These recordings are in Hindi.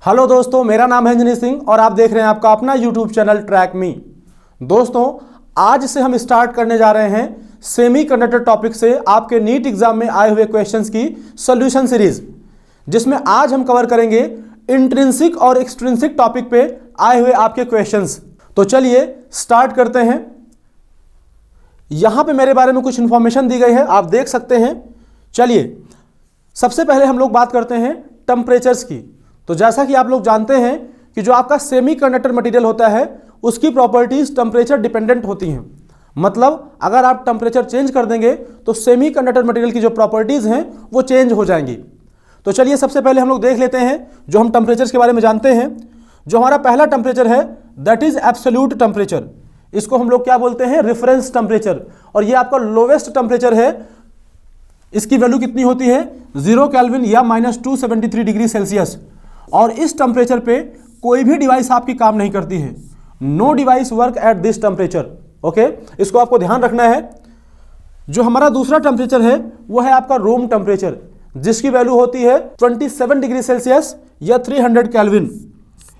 हेलो दोस्तों, मेरा नाम है अंजनी सिंह और आप देख रहे हैं आपका अपना यूट्यूब चैनल ट्रैक मी। दोस्तों, आज से हम स्टार्ट करने जा रहे हैं सेमीकंडक्टर टॉपिक से आपके नीट एग्जाम में आए हुए क्वेश्चंस की सॉल्यूशन सीरीज, जिसमें आज हम कवर करेंगे इंट्रिंसिक और एक्सट्रिंसिक टॉपिक पे आए हुए आपके क्वेश्चंस। तो चलिए स्टार्ट करते हैं। यहां पे मेरे बारे में कुछ इंफॉर्मेशन दी गई है, आप देख सकते हैं। चलिए सबसे पहले हम लोग बात करते हैं टेम्परेचर्स की। तो जैसा कि आप लोग जानते हैं कि जो आपका सेमीकंडक्टर मटेरियल होता है उसकी प्रॉपर्टीज टेम्परेचर डिपेंडेंट होती हैं। मतलब अगर आप टेम्परेचर चेंज कर देंगे तो सेमीकंडक्टर मटेरियल की जो प्रॉपर्टीज हैं वो चेंज हो जाएंगी। तो चलिए सबसे पहले हम लोग देख लेते हैं जो हम टेम्परेचर्स के बारे में जानते हैं। जो हमारा पहला टेम्परेचर है दैट इज एब्सोल्यूट टेम्परेचर। इसको हम लोग क्या बोलते हैं? Reference temperature. और ये आपका लोवेस्ट टेम्परेचर है। इसकी वैल्यू कितनी होती है? 0 केल्विन या -273 डिग्री सेल्सियस। और इस टेम्परेचर पे कोई भी डिवाइस आपकी काम नहीं करती है। No device work at this temperature. Okay, इसको आपको ध्यान रखना है। जो हमारा दूसरा टेम्परेचर है वो है आपका रूम टेम्परेचर, जिसकी वैल्यू होती है 27 डिग्री सेल्सियस या 300 केल्विन।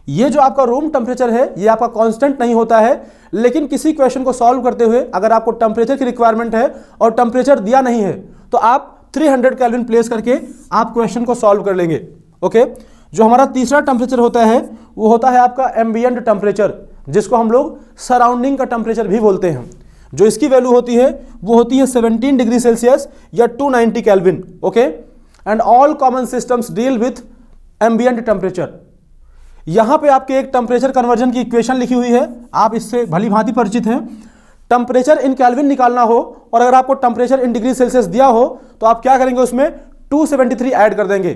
ये जो आपका रूम टेम्परेचर है ये आपका कांस्टेंट नहीं होता है, लेकिन किसी क्वेश्चन को सॉल्व करते हुए अगर आपको टेम्परेचर की रिक्वायरमेंट है और टेम्परेचर दिया नहीं है तो आप 300 केल्विन प्लेस करके आप क्वेश्चन को सॉल्व कर लेंगे। ओके, जो हमारा तीसरा टेम्परेचर होता है वो होता है आपका एम्बिएंट टेम्परेचर, जिसको हम लोग सराउंडिंग का टेम्परेचर भी बोलते हैं। जो इसकी वैल्यू होती है वो होती है 17 डिग्री सेल्सियस या 290 kelvin. Okay, and all common systems deal with ambient temperature. यहां पे आपके एक टेम्परेचर कन्वर्जन की इक्वेशन लिखी हुई है, आप इससे भली भांति परिचित हैं। टेम्परेचर इन केल्विन निकालना हो और अगर आपको टेम्परेचर इन डिग्री सेल्सियस दिया हो तो आप क्या करेंगे? उसमें 273 ऐड कर देंगे।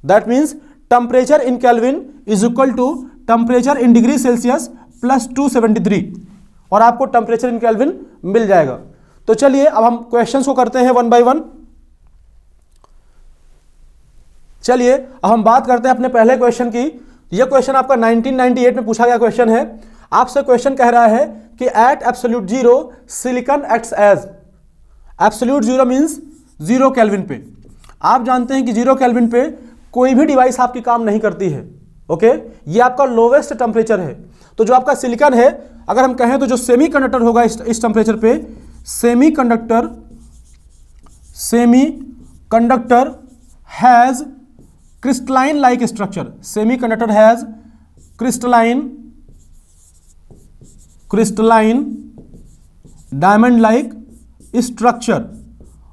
That means temperature in kelvin is equal to temperature in degree Celsius plus 273 और आपको टेम्परेचर इन केल्विन मिल जाएगा। तो चलिए अब हम क्वेश्चंस को करते हैं वन बाय वन। चलिए अब हम बात करते हैं अपने पहले क्वेश्चन की। यह क्वेश्चन आपका 1998 में पूछा गया क्वेश्चन है। आपसे क्वेश्चन कह रहा है कि at absolute zero silicon acts as. Absolute zero means 0 kelvin पे। आप जानते हैं कि 0 केल्विन पे कोई भी डिवाइस आपकी काम नहीं करती है। ओके, ये आपका लोवेस्ट टेम्परेचर है। तो जो आपका सिलिकॉन है, अगर हम कहें तो जो सेमीकंडक्टर होगा इस टेम्परेचर पे, semiconductor has crystalline like structure. Semiconductor has crystalline diamond like structure.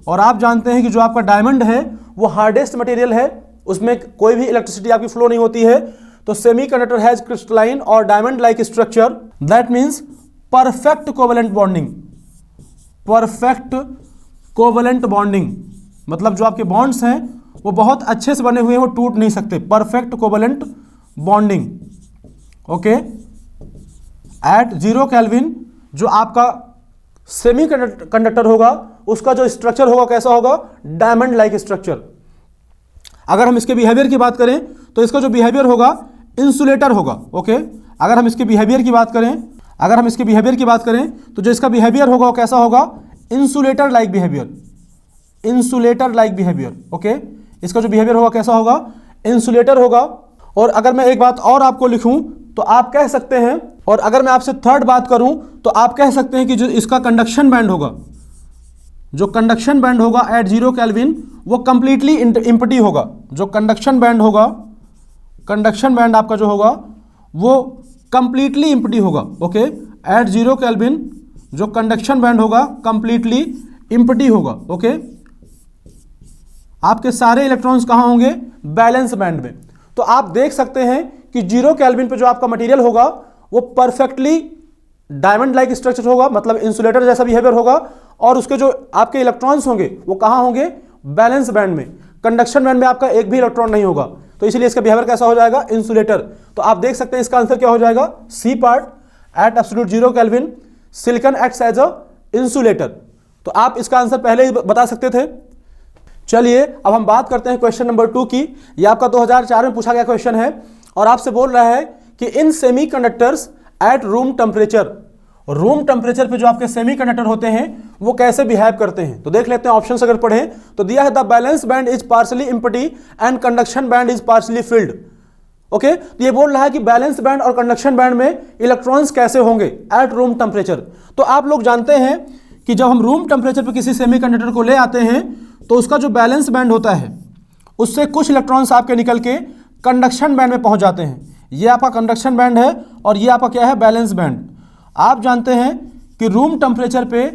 और आप जानते हैं कि जो आपका डायमंड है वो हार्डेस्ट मटेरियल है, उसमें कोई भी इलेक्ट्रिसिटी आपकी फ्लो नहीं होती है। तो सेमीकंडक्टर हैज क्रिस्टलाइन और diamond like structure. That means perfect covalent bonding. Perfect covalent bonding मतलब जो आपके बॉन्ड्स हैं वो बहुत अच्छे से बने हुए हैं, वो टूट नहीं सकते। Perfect covalent bonding. Okay, at 0 kelvin जो आपका सेमीकंडक्टर होगा उसका जो स्ट्रक्चर होगा कैसा होगा? Diamond like structure. अगर हम इसके बिहेवियर की बात करें तो इसका जो बिहेवियर होगा इंसुलेटर होगा। ओके, अगर हम इसके बिहेवियर की बात करें तो जो इसका बिहेवियर होगा वो कैसा होगा? Insulator like behaviour. ओके, इसका जो बिहेवियर होगा कैसा होगा? इंसुलेटर होगा। और अगर मैं एक बात और आपको लिखूं तो आप कह सकते हैं, और अगर मैं आपसे थर्ड बात करूं तो आप कह सकते हैं कि जो इसका कंडक्शन बैंड होगा, जो कंडक्शन बैंड होगा एट 0 केल्विन वो कंप्लीटली इम्पटी होगा। जो कंडक्शन बैंड आपका जो होगा वो कंप्लीटली इम्पटी होगा। ओके, एट 0 केल्विन जो कंडक्शन बैंड होगा कंप्लीटली इम्पटी होगा। ओके, आपके सारे इलेक्ट्रॉन्स कहां होंगे? बैलेंस बैंड में। तो आप देख सकते हैं कि 0 केल्विन पे जो आपका मटेरियल होगा वो परफेक्टली डायमंड लाइक स्ट्रक्चर होगा, मतलब इंसुलेटर जैसा बिहेवियर होगा। और उसके जो आपके इलेक्ट्रॉन्स होंगे वो कहां होंगे? बैलेंस बैंड में। कंडक्शन बैंड में आपका एक भी इलेक्ट्रॉन नहीं होगा, तो इसलिए इसका बिहेवियर कैसा हो जाएगा? इंसुलेटर। तो आप देख सकते हैं इसका आंसर क्या हो जाएगा? C part. At absolute 0 kelvin silicon acts as a insulator. तो आप इसका आंसर पहले ही बता सकते थे। चलिए अब हम बात करते हैं क्वेश्चन नंबर 2 की। यह आपका 2004 में पूछा गया क्वेश्चन है और आपसे बोल रहा है कि in semiconductors at room temperature, room temperature पे जो आपके सेमीकंडक्टर होते हैं वो कैसे बिहेव करते हैं। तो देख लेते हैं ऑप्शंस अगर पढ़ें तो दिया है the valence band is partially empty and conduction band is partially field. Okay, तो ये बोल रहा है कि बैलेंस बैंड और कंडक्शन बैंड में इलेक्ट्रॉन्स कैसे होंगे एट रूम टेम्परेचर। तो आप लोग जानते हैं कि जब हम रूम टेम्परेचर पर किसी सेमीकंडक्टर को ले आते हैं तो उसका जो बैलेंस बैंड होता है उससे कुछ इलेक्ट्रॉन्स आपके निकल के कंडक्शन बैंड में पहुंच जाते हैं। ये आपका कंडक्शन बैंड है और ये आपका क्या है, बैलेंस बैंड। आप जानते हैं कि रूम टेम्परेचर पे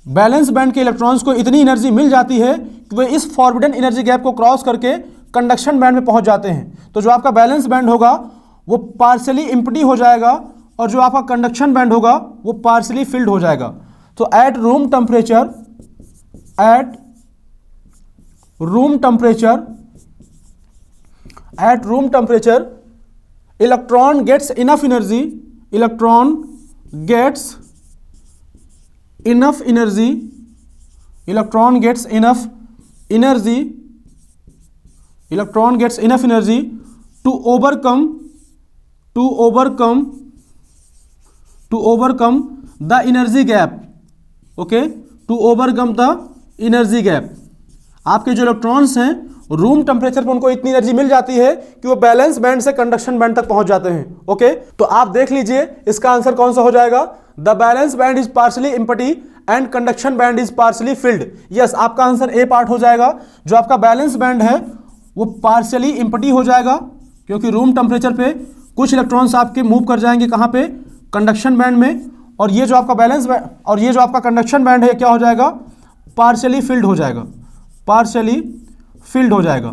बैलेंस बैंड के इलेक्ट्रॉन्स को इतनी एनर्जी मिल जाती है कि वे इस फॉरबिडन एनर्जी गैप को क्रॉस करके कंडक्शन बैंड में पहुंच जाते हैं। तो जो आपका बैलेंस बैंड होगा वो पार्शियली एम्प्टी हो जाएगा और जो आपका कंडक्शन बैंड होगा वो पार्शियली फिल्ड हो जाएगा। तो at room temperature electron gets enough energy, electron gets enough energy to overcome the energy gap, okay, to overcome the energy gap। आपके जो इलेक्ट्रॉन्स हैं रूम टेम्परेचर पर उनको इतनी एनर्जी मिल जाती है कि वो बैलेंस बैंड से कंडक्शन बैंड तक पहुंच जाते हैं। ओके, तो आप देख लीजिए इसका आंसर कौन सा हो जाएगा, the valence band is partially empty and conduction band is partially field. Yes, आपका आंसर ए पार्ट हो जाएगा। जो आपका बैलेंस बैंड है वो पार्शियली एम्प्टी हो जाएगा क्योंकि रूम टेम्परेचर पे कुछ इलेक्ट्रॉन्स आपके मूव कर जाएंगे कहाँ पे, कंडक्शन बैंड में, और ये जो आपका बैलेंस और ये जो आपका कंडक्शन बैंड है क्या हो जाएगा, पार्शियली फिल्ड हो जाएगा, पार्शियली फिल्ड हो जाएगा।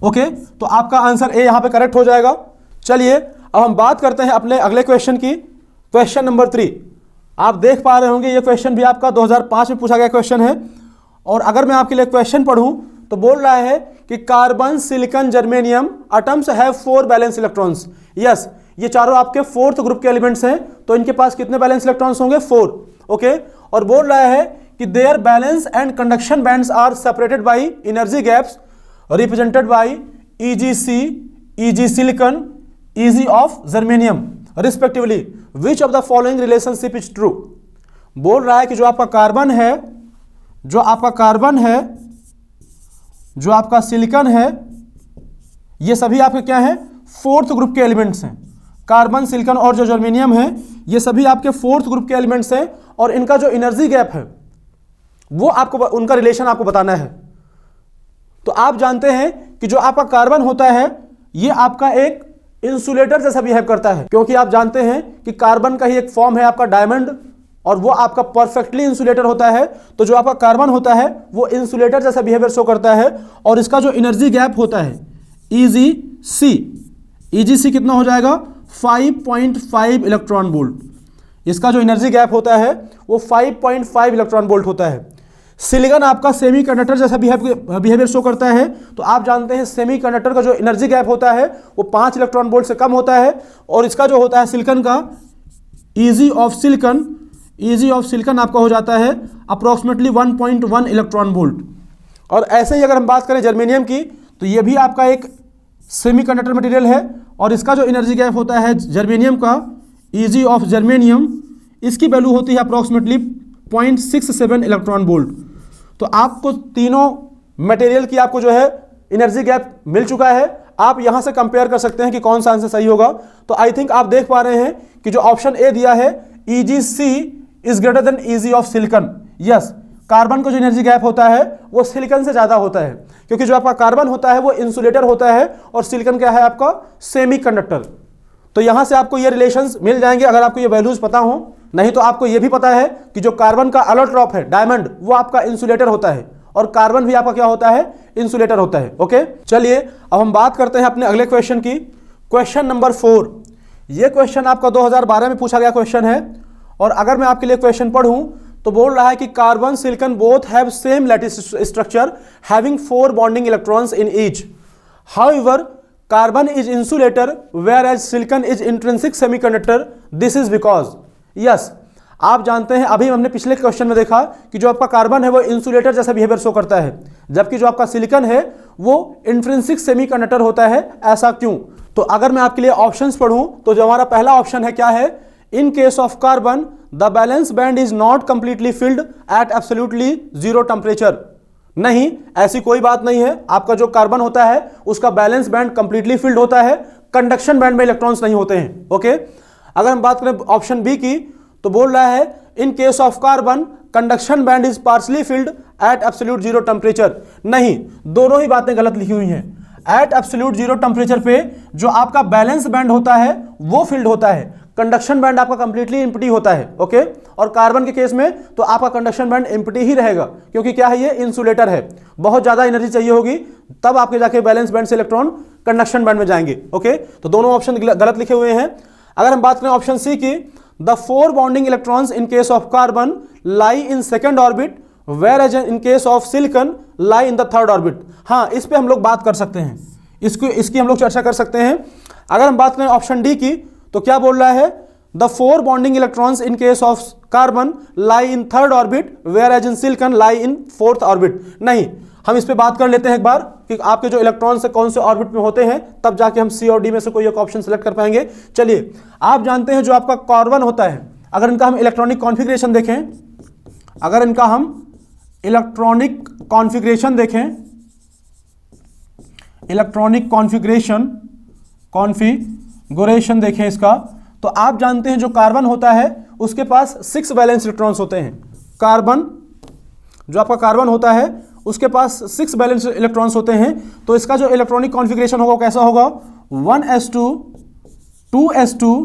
ओके, तो आपका आंसर ए यहां पे करेक्ट हो जाएगा। चलिए अब हम बात करते हैं अपने अगले क्वेश्चन की, क्वेश्चन नंबर 3। आप देख पा रहे होंगे ये क्वेश्चन भी आपका 2005 में पूछा गया क्वेश्चन है। और अगर मैं आपके लिए क्वेश्चन पढ़ूं तो बोल रहा है कि carbon, silicon, germanium atoms have 4 balance electrons. Yes, ये चारों आपके 4th ग्रुप के एलिमेंट्स हैं, तो इनके पास कितने बैलेंस इलेक्ट्रॉन्स होंगे, 4। ओके, और बोल रहा है कि there valence and conduction bands are separated by energy gaps represented by EgC, Eg silicon, Eg of germanium respectively. Which of the following relationship is true. बोल रहा है कि जो आपका कार्बन है, जो आपका सिलिकॉन है, ये सभी आपके क्या है, 4th ग्रुप के एलिमेंट्स हैं। कार्बन, सिलिकॉन और जो जर्मेनियम है ये सभी आपके 4th ग्रुप के एलिमेंट्स हैं और इनका जो एनर्जी गैप है वो आपको, उनका रिलेशन आपको बताना है। तो आप जानते हैं कि जो आपका कार्बन होता है ये आपका एक इंसुलेटर जैसा बिहेव करता है, क्योंकि आप जानते हैं कि कार्बन का ही एक फॉर्म है आपका डायमंड और वो आपका परफेक्टली इंसुलेटर होता है। तो जो आपका कार्बन होता है वो इंसुलेटर जैसा बिहेवियर शो करता है और इसका जो एनर्जी गैप होता है EgC कितना हो जाएगा, 5.5 इलेक्ट्रॉन वोल्ट। इसका जो एनर्जी गैप होता है वो 5.5 इलेक्ट्रॉन वोल्ट होता है। सिलिकॉन आपका सेमीकंडक्टर जैसा बिहेवियर शो करता है। तो आप जानते हैं सेमीकंडक्टर का जो एनर्जी गैप होता है वो 5 इलेक्ट्रॉन वोल्ट से कम होता है और इसका जो होता है सिलिकॉन का Eg ऑफ सिलिकॉन आपका हो जाता है अप्रोक्सीमेटली 1.1 इलेक्ट्रॉन वोल्ट। और ऐसे ही अगर हम बात करें जर्मेनियम की तो ये भी आपका एक सेमीकंडक्टर मटेरियल है और इसका जो एनर्जी गैप होता है जर्मेनियम का, Eg ऑफ जर्मेनियम, इसकी वैल्यू होती है अप्रोक्सीमेटली 0.67 इलेक्ट्रॉन वोल्ट। तो आपको तीनों मटेरियल की आपको जो है एनर्जी गैप मिल चुका है। आप यहां से कंपेयर कर सकते हैं कि कौन सा आंसर सही होगा। तो आई थिंक आप देख पा रहे हैं कि जो ऑप्शन ए दिया है EgC is greater than Eg of silicon. Yes, carbon का जो एनर्जी गैप होता है वो सिलिकॉन से ज्यादा होता है क्योंकि जो आपका कार्बन होता है वो इंसुलेटर होता है और सिलिकॉन क्या है आपका सेमीकंडक्टर। तो यहां से आपको ये रिलेशंस मिल जाएंगे अगर आपको ये वैल्यूज पता हो। नहीं तो आपको ये भी पता है कि जो कार्बन का एलोट्रॉप है डायमंड वो आपका इंसुलेटर होता है और कार्बन भी आपका क्या होता है, इंसुलेटर होता है। ओके, चलिए अब हम बात करते हैं अपने अगले क्वेश्चन की, क्वेश्चन नंबर 4। ये क्वेश्चन आपका 2012 में पूछा गया क्वेश्चन है और अगर मैं आपके लिए क्वेश्चन पढ़ूं तो बोल रहा है कि carbon, silicon both have same lattice structure having 4 bonding electrons in each. However carbon is insulator whereas silicon is intrinsic semiconductor. This is because. Yes, आप जानते हैं अभी हमने पिछले क्वेश्चन में देखा कि जो आपका कार्बन है वो इंसुलेटर जैसा बिहेवियर शो करता है जबकि जो आपका सिलिकॉन है वो इंट्रिंसिक सेमीकंडक्टर होता है। ऐसा क्यों? तो अगर मैं आपके लिए ऑप्शंस पढ़ूं तो जो हमारा पहला ऑप्शन है क्या है, in case of carbon the valence band is not completely filled at absolutely 0 temperature. नहीं, ऐसी कोई बात नहीं है। आपका जो कार्बन होता है उसका बैलेंस बैंड कंप्लीटली फिल्ड होता है, कंडक्शन बैंड में इलेक्ट्रॉन्स नहीं होते हैं। ओके, अगर हम बात करें ऑप्शन बी की, तो बोल रहा है in case of carbon conduction band is partially filled at absolute zero temperature. नहीं, दोनों ही बातें गलत लिखी हुई हैं। एट एब्सोल्यूट जीरो टेम्परेचर पे जो आपका बैलेंस बैंड होता है वो फिल्ड होता है, कंडक्शन बैंड आपका कंप्लीटली एम्प्टी होता है। ओके, और कार्बन के केस में तो आपका कंडक्शन बैंड एम्प्टी ही रहेगा, क्योंकि क्या है, ये इंसुलेटर है, बहुत ज्यादा एनर्जी चाहिए होगी तब आपके जाके बैलेंस बैंड से इलेक्ट्रॉन कंडक्शन बैंड में जाएंगे। ओके, तो दोनों ऑप्शन गलत लिखे हुए हैं। अगर हम बात करें ऑप्शन सी की, the 4 bonding electrons in case of carbon lie in second orbit whereas in case of silicon lie in the third orbit। हाँ, इस पे हम लोग बात कर सकते हैं, इसकी हम लोग चर्चा कर सकते हैं। अगर हम बात करें ऑप्शन डी की, तो क्या बोल रहा है, the 4 bonding electrons in case of carbon lie in third orbit whereas in silicon lie in fourth orbit. नहीं, हम इस पे बात कर लेते हैं एक बार कि आपके जो इलेक्ट्रॉन्स कौन से ऑर्बिट में होते हैं, तब जाके हम सी और डी में से कोई एक ऑप्शन सेलेक्ट कर पाएंगे। चलिए, आप जानते हैं जो आपका कार्बन होता है, अगर इनका हम इलेक्ट्रॉनिक कॉन्फ़िगरेशन देखें, अगर इनका हम इलेक्ट्रॉनिक कॉन्फ़िगरेशन देखें, इलेक्ट्रॉनिक कॉन्फ़िगरेशन देखें इसका, तो आप जानते हैं जो कार्बन होता है उसके पास 6 वैलेंस इलेक्ट्रॉन्स होते हैं। कार्बन, जो आपका कार्बन होता है उसके पास 6 वैलेंस इलेक्ट्रॉन्स होते हैं। तो इसका जो इलेक्ट्रॉनिक कॉन्फ़िगरेशन होगा कैसा होगा, 1s2 2s2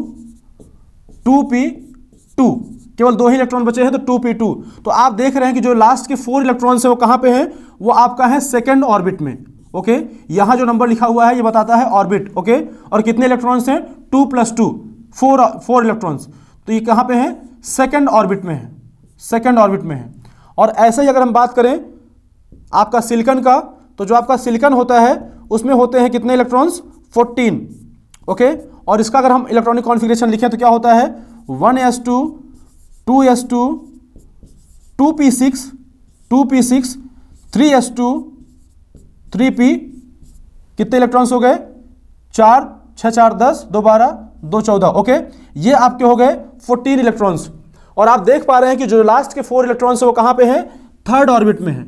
2p2, केवल 2 ही इलेक्ट्रॉन बचे हैं तो 2p2। तो आप देख रहे हैं कि जो लास्ट के 4 इलेक्ट्रॉन्स है वो कहां पे हैं, वो आपका है सेकंड ऑर्बिट में। ओके, यहां जो नंबर लिखा हुआ है ये बताता है ऑर्बिट। ओके, और कितने इलेक्ट्रॉन्स हैं, 2 + 2 4 इलेक्ट्रॉन्स। तो ये कहां पे हैं, सेकंड ऑर्बिट में है, सेकंड ऑर्बिट में है। और ऐसे ही अगर हम बात करें आपका सिलिकॉन का, तो जो आपका सिलिकॉन होता है उसमें होते हैं कितने इलेक्ट्रॉन्स, 14। ओके, और इसका अगर हम इलेक्ट्रॉनिक कॉन्फ़िगरेशन लिखें तो क्या होता है, 1s2 2s2 2p6 2p6 3s2 3p, कितने इलेक्ट्रॉन्स हो गए, 4 6 4 10 2 12 2 14। ओके, ये आपके हो गए 14 इलेक्ट्रॉन्स। और आप देख पा रहे हैं कि जो लास्ट के 4 इलेक्ट्रॉन्स है वो कहां पे हैं, थर्ड ऑर्बिट में है।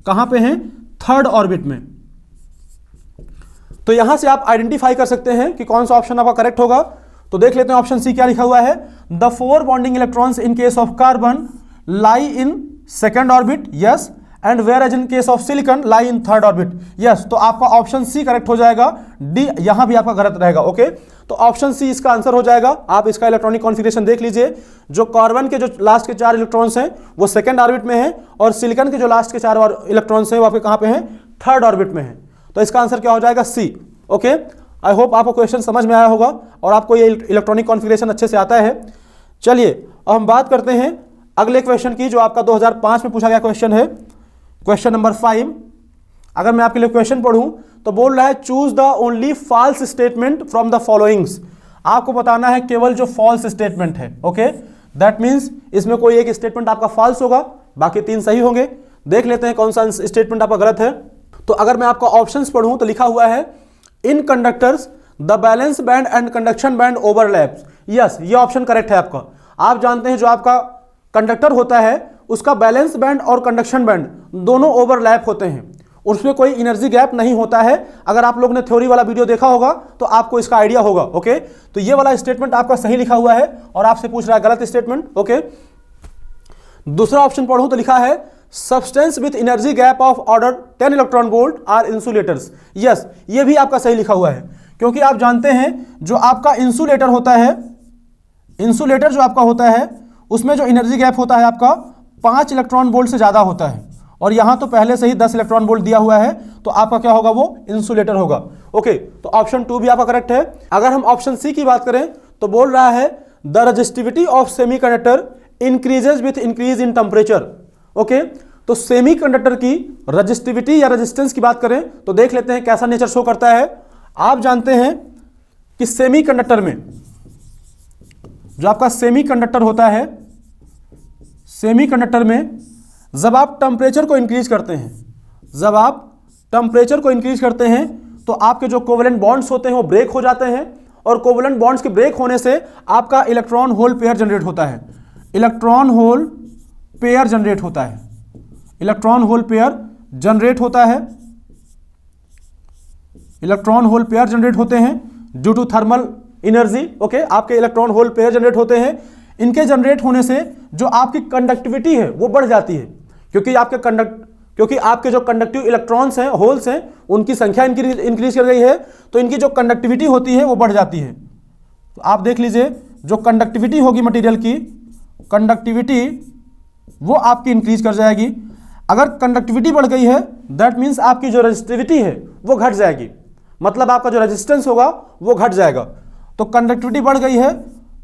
कहां पे हैं, थर्ड ऑर्बिट में। तो यहां से आप आइडेंटिफाई कर सकते हैं कि कौन सा ऑप्शन आपका करेक्ट होगा। तो देख लेते हैं ऑप्शन सी क्या लिखा हुआ है, the 4 bonding electrons in case of carbon lie in second orbit, yes, and where in case of silicon lie in third orbit, yes. तो आपका ऑप्शन सी करेक्ट हो जाएगा, डी यहां भी आपका गलत रहेगा। ओके, तो ऑप्शन सी इसका आंसर हो जाएगा। आप इसका इलेक्ट्रॉनिक कॉन्फ़िगरेशन देख लीजिए, जो कार्बन के जो लास्ट के 4 इलेक्ट्रॉन्स हैं वो सेकंड ऑर्बिट में हैं, और सिलिकॉन के जो लास्ट के 4 इलेक्ट्रॉन्स हैं वो आपके कहां पे हैं, थर्ड ऑर्बिट में हैं। तो इसका आंसर क्या हो जाएगा, सी। ओके, आई होप आपको क्वेश्चन समझ में आया होगा और आपको ये इलेक्ट्रॉनिक कॉन्फ़िगरेशन अच्छे से आता है। चलिए, अब हम बात करते हैं अगले क्वेश्चन की, जो आपका 2005 में पूछा गया क्वेश्चन है, क्वेश्चन नंबर 5। अगर मैं आपके लिए क्वेश्चन पढ़ूं तो बोल रहा है, choose the only false statement from the followings. आपको बताना है केवल जो फॉल्स स्टेटमेंट है। ओके, दैट मीन्स इसमें कोई एक स्टेटमेंट आपका फॉल्स होगा, बाकी 3 सही होंगे। देख लेते हैं कौन सा स्टेटमेंट आपका गलत है। तो अगर मैं आपका ऑप्शंस पढ़ूं तो लिखा हुआ है, in conductors the valence band and conduction band overlaps. Yes, ये ऑप्शन करेक्ट है आपका। आप जानते हैं जो आपका कंडक्टर होता है उसका बैलेंस बैंड और कंडक्शन बैंड दोनों ओवरलैप होते हैं, उसमें कोई एनर्जी गैप नहीं होता है। अगर आप लोग ने थ्योरी वाला वीडियो देखा होगा तो आपको इसका आइडिया होगा। ओके, तो ये वाला स्टेटमेंट आपका सही लिखा हुआ है और आपसे पूछ रहा है गलत स्टेटमेंट। ओके, दूसरा ऑप्शन पढ़ूं तो लिखा है, substance with energy gap of order 10 electron volt are insulators. Yes, ये भी आपका सही लिखा हुआ है, क्योंकि आप जानते हैं जो आपका इंसुलेटर होता है, इंसुलेटर जो आपका होता है उसमें जो एनर्जी गैप होता है आपका 5 इलेक्ट्रॉन वोल्ट से ज़्यादा होता है, और यहां तो पहले से ही 10 इलेक्ट्रॉन वोल्ट दिया हुआ है, तो आपका क्या होगा, वो इंसुलेटर होगा। ओके, तो ऑप्शन 2 भी आपका करेक्ट है। अगर हम ऑप्शन सी की बात करें तो बोल रहा है, the resistivity of semiconductor increases with increase in temperature. Okay, तो सेमीकंडक्टर की रेजिस्टिविटी या रेजिस्टेंस की बात करें तो देख लेते हैं कैसा नेचर शो करता है। आप जानते हैं कि सेमीकंडक्टर में जो आपका सेमीकंडक्टर होता है, सेमीकंडक्टर में जब आप टेम्परेचर को इंक्रीज करते हैं, जब आप टेम्परेचर को इंक्रीज करते हैं तो आपके जो कोवेलेंट बॉन्ड्स होते हैं वो ब्रेक हो जाते हैं, और कोवेलेंट बॉन्ड्स के ब्रेक होने से आपका इलेक्ट्रॉन होल पेयर जनरेट होता है, इलेक्ट्रॉन होल पेयर जनरेट होता है, इलेक्ट्रॉन होल पेयर जनरेट होता है, इलेक्ट्रॉन होल पेयर जनरेट होते हैं due to thermal energy. Okay, आपके इलेक्ट्रॉन होल पेयर जनरेट होते हैं। इनके जनरेट होने से जो आपकी कंडक्टिविटी है वो बढ़ जाती है, क्योंकि आपके जो कंडक्टिव इलेक्ट्रॉन्स हैं, होल्स हैं, उनकी संख्या इंक्रीज कर गई है, तो इनकी जो कंडक्टिविटी होती है वो बढ़ जाती है। तो आप देख लीजिए, जो कंडक्टिविटी होगी मटेरियल की, कंडक्टिविटी वो आपकी इंक्रीज कर जाएगी। अगर कंडक्टिविटी बढ़ गई है दैट मीन्स आपकी जो रेजिस्टिविटी है वो घट जाएगी, मतलब आपका जो रेजिस्टेंस होगा वो घट जाएगा। तो कंडक्टिविटी बढ़ गई है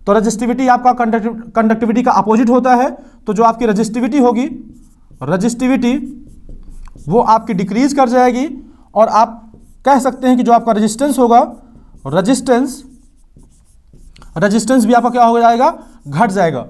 तो रेजिस्टिविटी आपका कंडक्टिविटी का अपोजिट होता है, तो जो आपकी रेजिस्टिविटी होगी, रेजिस्टिविटी वो आपकी डिक्रीज कर जाएगी, और आप कह सकते हैं कि जो आपका रेजिस्टेंस होगा, रेजिस्टेंस भी आपका क्या हो जाएगा, घट जाएगा।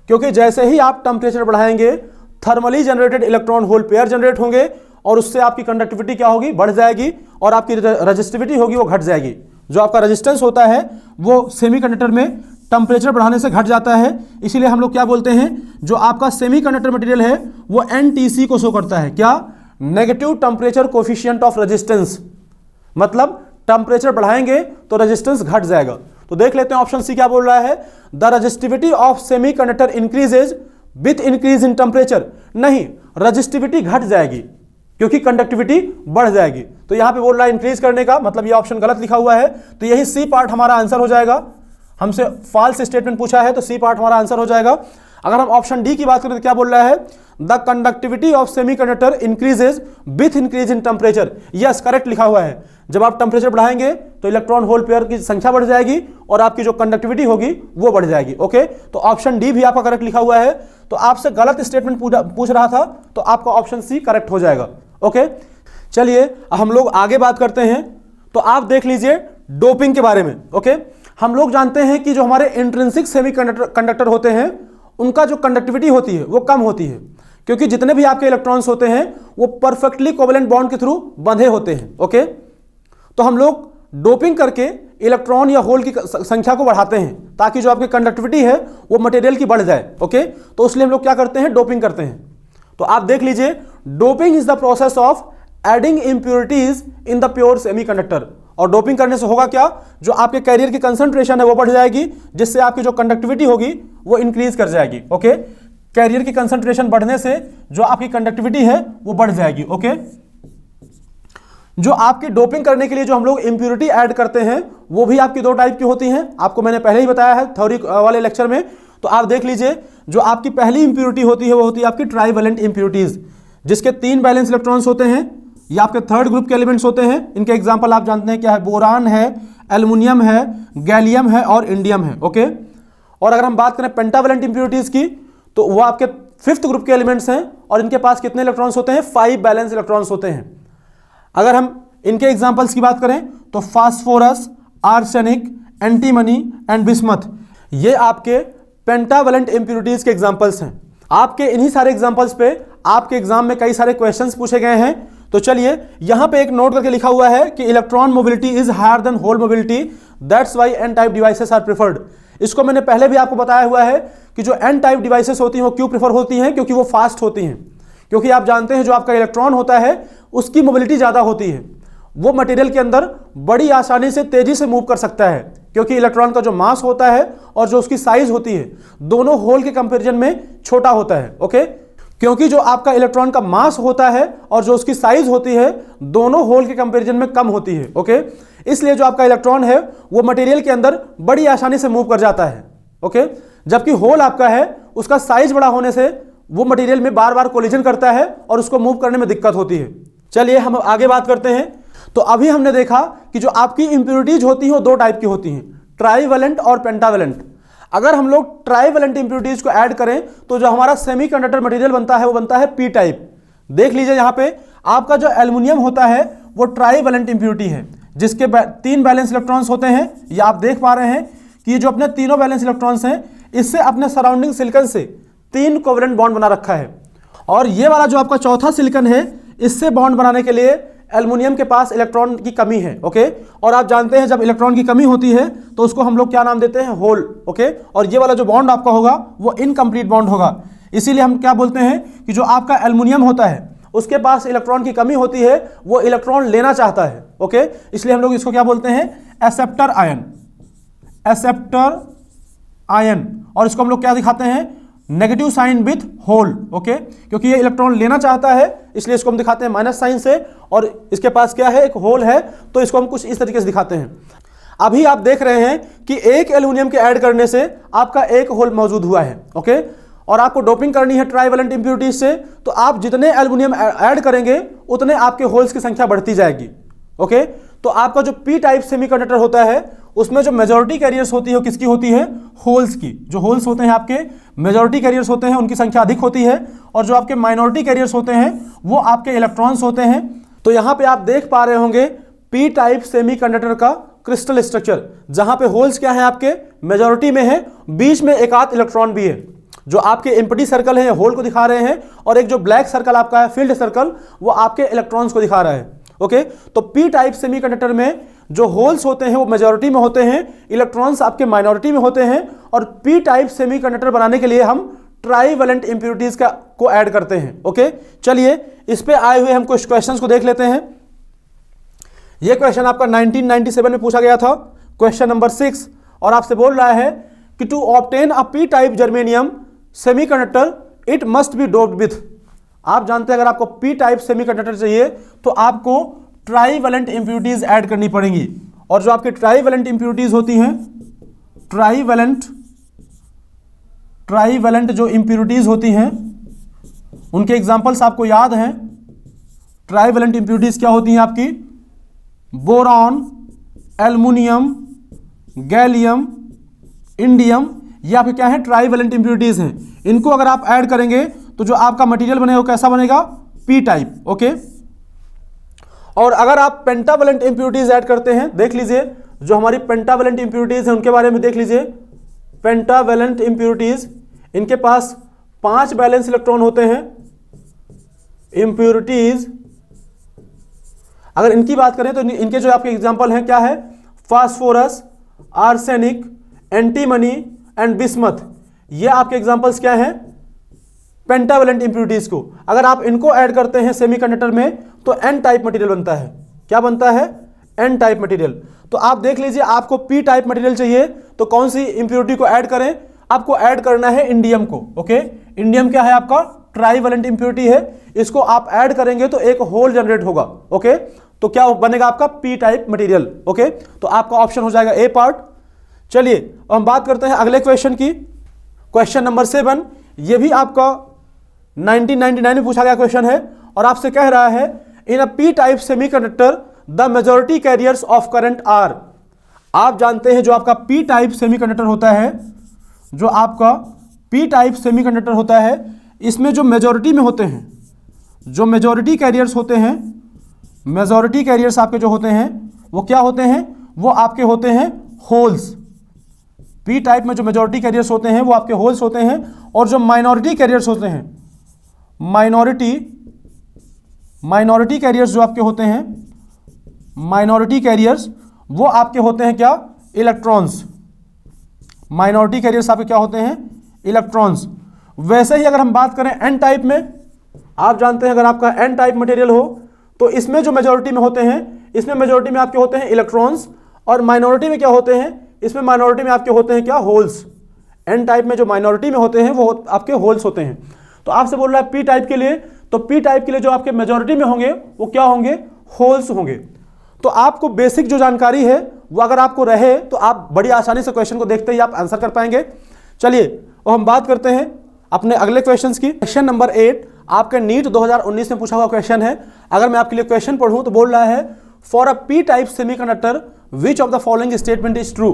क्योंकि जैसे ही आप टेम्परेचर बढ़ाएंगे thermally generated electron hole pair generate होंगे, और उससे आपकी कंडक्टिविटी क्या होगी, बढ़ जाएगी, और आपकी रेजिस्टिविटी होगी वो घट जाएगी। जो आपका रेजिस्टेंस होता है वो सेमीकंडक्टर में टेम्परेचर बढ़ाने से घट जाता है। इसीलिए हम लोग क्या बोलते हैं, जो आपका सेमीकंडक्टर मटेरियल है वो NTC को शो करता है, क्या, negative temperature coefficient of resistance, मतलब टेम्परेचर बढ़ाएंगे तो रेजिस्टेंस घट जाएगा। तो देख लेते हैं ऑप्शन सी क्या बोल रहा है, the resistivity of semiconductor increases with increase in temperature. नहीं, रेजिस्टिविटी घट जाएगी क्योंकि कंडक्टिविटी बढ़ जाएगी। तो यहां पे बोल रहा है इंक्रीज करने का, मतलब ये ऑप्शन गलत लिखा हुआ है, तो यही सी पार्ट हमारा आंसर हो जाएगा। हमसे फॉल्स स्टेटमेंट पूछा है तो सी पार्ट हमारा आंसर हो जाएगा। अगर हम ऑप्शन डी की बात करें तो क्या बोल रहा है, the conductivity of semiconductor increases with increase in temperature. Yes, correct लिखा हुआ है। जब आप टेम्परेचर बढ़ाएंगे तो इलेक्ट्रॉन होल पेयर की संख्या बढ़ जाएगी और आपकी जो कंडक्टिविटी होगी वो बढ़ जाएगी। ओके, तो ऑप्शन डी भी आपका करेक्ट लिखा हुआ है। तो आपसे गलत स्टेटमेंट पूछ रहा था तो आपका ऑप्शन सी करेक्ट हो जाएगा। ओके, चलिए हम लोग आगे बात करते हैं। तो आप देख लीजिए डोपिंग के बारे में। ओके, हम लोग जानते हैं कि जो हमारे इंट्रिंसिक सेमीकंडक्टर होते हैं उनका जो कंडक्टिविटी होती है वो कम होती है, क्योंकि जितने भी आपके इलेक्ट्रॉन्स होते हैं वो परफेक्टली कोवेलेंट बॉन्ड के थ्रू बंधे होते हैं। ओके, तो हम लोग डोपिंग करके इलेक्ट्रॉन या होल की संख्या को बढ़ाते हैं ताकि जो आपकी कंडक्टिविटी है वो मटेरियल की बढ़ जाए। ओके, तो इसलिए हम लोग क्या करते हैं, डोपिंग करते हैं। तो आप देख लीजिए, doping is the process of adding impurities in the pure semiconductor. और डोपिंग करने से होगा क्या, जो आपके कैरियर की कंसंट्रेशन है वो बढ़ जाएगी, जिससे आपकी जो कंडक्टिविटी होगी वो इंक्रीज कर जाएगी। ओके, कैरियर की कंसंट्रेशन बढ़ने से जो आपकी कंडक्टिविटी है वो बढ़ जाएगी। ओके, जो आपकी डोपिंग करने के लिए जो हम लोग इंप्योरिटी ऐड करते हैं वो भी आपकी दो टाइप की होती हैं, आपको मैंने पहले ही बताया है थ्योरी वाले लेक्चर में। तो आप देख लीजिए, जो आपकी पहली इंप्योरिटी होती है वो होती है आपकी ट्राइवेलेंट इंप्योरिटीज, जिसके 3 वैलेंस इलेक्ट्रॉन्स होते हैं। ये आपके थर्ड ग्रुप के एलिमेंट्स होते हैं। इनके एग्जांपल आप जानते हैं क्या है, बोरान है, एल्युमिनियम है, गैलियम है और इंडियम है। ओके, और अगर हम बात करें पेंटावेलेंट इंप्योरिटीज की तो वो आपके 5th ग्रुप के एलिमेंट्स हैं और इनके पास कितने इलेक्ट्रॉन्स होते हैं, 5 बैलेंस इलेक्ट्रॉन्स होते हैं। अगर हम इनके एग्जांपल्स की बात करें तो phosphorus, arsenic, antimony and bismuth, ये आपके पेंटावेलेंट इंप्योरिटीज के एग्जांपल्स हैं। आपके इन्हीं सारे एग्जांपल्स पे आपके एग्जाम में कई सारे क्वेश्चंस पूछे गए हैं। तो चलिए यहां पे एक नोट करके लिखा हुआ है कि electron mobility is higher than hole mobility, that's why n type devices are preferred. इसको मैंने पहले भी आपको बताया हुआ है कि जो एन टाइप डिवाइसेस होती हैं वो क्यों प्रिफर होती हैं, क्योंकि वो फास्ट होती हैं। क्योंकि आप जानते हैं जो आपका इलेक्ट्रॉन होता है उसकी मोबिलिटी ज्यादा होती है, वो मटेरियल के अंदर बड़ी आसानी से तेजी से मूव कर सकता है, क्योंकि इलेक्ट्रॉन का जो मास होता है और जो उसकी साइज होती है दोनों होल के कंपैरिजन में छोटा होता है। ओके, क्योंकि जो आपका इलेक्ट्रॉन का मास होता है और जो उसकी साइज होती है दोनों होल के कंपैरिजन में कम होती है। ओके, इसलिए जो आपका इलेक्ट्रॉन है वो मटेरियल के अंदर बड़ी आसानी से मूव कर जाता है। ओके, जबकि होल आपका है उसका साइज बड़ा होने से वो मटेरियल में बार बार कोलिजन करता है और उसको मूव करने में दिक्कत होती है। चलिए हम आगे बात करते हैं। तो अभी हमने देखा कि जो आपकी इंप्योरिटीज होती हैं वो 2 टाइप की होती हैं, ट्राइवेलेंट और पेंटावेलेंट। अगर हम लोग ट्राइवेलेंट इंप्योरिटीज को ऐड करें तो जो हमारा सेमीकंडक्टर मटेरियल बनता है वो बनता है पी टाइप। देख लीजिए यहाँ पे आपका जो एल्युमिनियम होता है वो ट्राइवेलेंट इंप्योरिटी है, जिसके 3 बैलेंस इलेक्ट्रॉन्स होते हैं। ये आप देख पा रहे हैं कि ये जो अपने तीनों बैलेंस इलेक्ट्रॉन्स हैं इससे अपने सराउंडिंग सिलिकन से 3 कोवेलेंट बॉन्ड बना रखा है। और ये वाला जो आपका चौथा सिलिकन है इससे बॉन्ड बनाने के लिए एल्युमिनियम के पास इलेक्ट्रॉन की कमी है। ओके, और आप जानते हैं जब इलेक्ट्रॉन की कमी होती है तो उसको हम लोग क्या नाम देते हैं, होल। ओके, और ये वाला जो बॉन्ड आपका होगा वो इनकम्प्लीट बॉन्ड होगा। इसीलिए हम क्या बोलते हैं कि जो आपका एल्युमिनियम होता है उसके पास इलेक्ट्रॉन की कमी होती है, वो इलेक्ट्रॉन लेना चाहता है। ओके, इसलिए हम लोग इसको क्या बोलते हैं, एक्सेप्टर आयन, एक्सेप्टर आयन। और इसको हम लोग क्या दिखाते हैं, negative sign with hole. Okay, क्योंकि ये इलेक्ट्रॉन लेना चाहता है इसलिए इसको हम दिखाते हैं माइनस साइन से, और इसके पास क्या है, एक होल है, तो इसको हम कुछ इस तरीके से दिखाते हैं। अभी आप देख रहे हैं कि एक एल्यूमिनियम के ऐड करने से आपका एक होल मौजूद हुआ है। ओके, और आपको डोपिंग करनी है ट्राइवेलेंट इंप्योरिटीज से, तो आप जितने एल्यूमिनियम ऐड करेंगे उतने आपके होल्स की संख्या बढ़ती जाएगी। ओके, तो आपका जो पी टाइप सेमीकंडक्टर होता है उसमें जो मेजॉरिटी कैरियर्स होती है वो किसकी होती है, होल्स की। जो होल्स होते हैं आपके मेजॉरिटी कैरियर्स होते हैं, उनकी संख्या अधिक होती है, और जो आपके माइनॉरिटी कैरियर्स होते हैं वो आपके इलेक्ट्रॉन्स होते हैं। तो यहां पे आप देख पा रहे होंगे पी टाइप सेमीकंडक्टर का क्रिस्टल स्ट्रक्चर, जहां पे होल्स क्या है, आपके मेजॉरिटी में है, बीच में एक आध इलेक्ट्रॉन भी है। जो आपके एम्प्टी सर्कल है होल को दिखा रहे हैं, और एक जो ब्लैक सर्कल आपका है फील्ड सर्कल, वो आपके इलेक्ट्रॉन्स को दिखा रहा है। ओके, तो पी टाइप सेमीकंडक्टर में जो होल्स होते हैं वो मेजॉरिटी में होते हैं, इलेक्ट्रॉन्स आपके माइनॉरिटी में होते हैं, और पी टाइप सेमीकंडक्टर बनाने के लिए हम ट्राइवेलेंट इंप्योरिटीज को ऐड करते हैं। ओके, चलिए इस पे आए हुए हम कुछ क्वेश्चंस को देख लेते हैं। ये क्वेश्चन आपका 1997 में पूछा गया था, क्वेश्चन नंबर 6, और आपसे बोल रहा है कि to obtain a P type germanium semiconductor it must be doped with. आप जानते हैं अगर आपको पी टाइप सेमीकंडक्टर चाहिए तो आपको ट्राइवेलेंट इंप्योरिटीज ऐड करनी पड़ेंगी, और जो आपकी ट्राइवेलेंट इंप्योरिटीज होती हैं, ट्राइवेलेंट जो इंप्योरिटीज होती हैं उनके एग्जांपल्स आपको याद हैं। ट्राइवेलेंट इंप्योरिटीज क्या होती हैं आपकी, बोरॉन, एल्युमिनियम, गैलियम, इंडियम, ये आपके क्या है, ट्राइवेलेंट इंप्योरिटीज हैं। इनको अगर आप ऐड करेंगे तो जो आपका मटेरियल बनेगा वो कैसा बनेगा, पी टाइप। ओके, और अगर आप पेंटावेलेंट इंप्योरिटीज ऐड करते हैं, देख लीजिए जो हमारी पेंटावेलेंट इंप्योरिटीज है उनके बारे में देख लीजिए। पेंटावेलेंट इंप्योरिटीज, इनके पास 5 बैलेंस इलेक्ट्रॉन होते हैं। इंप्योरिटीज अगर इनकी बात करें तो इनके जो आपके एग्जांपल हैं क्या है, phosphorus, arsenic, antimony and bismuth. ये आपके एग्जांपल्स क्या हैं, पेंटावेलेंट इंप्योरिटीज को। अगर आप इनको ऐड करते हैं सेमीकंडक्टर में तो एन टाइप मटेरियल बनता है। क्या बनता है, एन टाइप मटेरियल। तो आप देख लीजिए आपको पी टाइप मटेरियल चाहिए तो कौन सी इंप्योरिटी को ऐड करें, आपको ऐड करना है इंडियम को। ओके, इंडियम क्या है आपका, ट्राइवेलेंट इंप्योरिटी है, इसको आप ऐड करेंगे तो एक होल जनरेट होगा। ओके, तो क्या बनेगा आपका पी टाइप मटेरियल। ओके, तो आपका ऑप्शन हो जाएगा ए पार्ट। चलिए हम बात करते हैं अगले क्वेश्चन की, क्वेश्चन नंबर 7। ये भी आपका 1999 में पूछा गया क्वेश्चन है, और आपसे कह रहा है in a P type semiconductor the majority carriers of current are. आप जानते हैं जो आपका पी टाइप सेमीकंडक्टर होता है, जो आपका पी टाइप सेमीकंडक्टर होता है, इसमें जो मेजॉरिटी में होते हैं, जो मेजॉरिटी कैरियर्स होते हैं, मेजॉरिटी कैरियर्स आपके जो होते हैं वो क्या होते हैं, वो आपके होते हैं होल्स। पी टाइप में जो मेजॉरिटी कैरियर्स होते हैं वो आपके होल्स होते हैं, और जो माइनॉरिटी कैरियर्स होते हैं, माइनॉरिटी कैरियर्स जो आपके होते हैं, माइनॉरिटी कैरियर्स वो आपके होते हैं क्या, इलेक्ट्रॉन्स। माइनॉरिटी कैरियर्स आपके क्या होते हैं, इलेक्ट्रॉन्स। वैसे ही अगर हम बात करें एन टाइप में, आप जानते हैं अगर आपका एन टाइप मटेरियल हो तो इसमें जो मेजॉरिटी में होते हैं, इसमें मेजॉरिटी में आपके होते हैं इलेक्ट्रॉन्स, और माइनॉरिटी में क्या होते हैं, इसमें माइनॉरिटी में आपके होते हैं क्या, होल्स। एन टाइप में जो माइनॉरिटी में होते हैं वो आपके होल्स होते हैं। तो आपसे बोल रहा है पी टाइप के लिए, तो पी टाइप के लिए जो आपके मेजॉरिटी में होंगे वो क्या होंगे, होल्स होंगे। तो आपको बेसिक जो जानकारी है वो अगर आपको रहे तो आप बड़ी आसानी से क्वेश्चन को देखते ही आप आंसर कर पाएंगे। चलिए और हम बात करते हैं अपने अगले क्वेश्चंस की। क्वेश्चन नंबर 8 आपके नीट 2019 में पूछा हुआ क्वेश्चन है। अगर मैं आपके लिए क्वेश्चन पढ़ूं तो बोल रहा है for a P type semiconductor which of the following statement is true.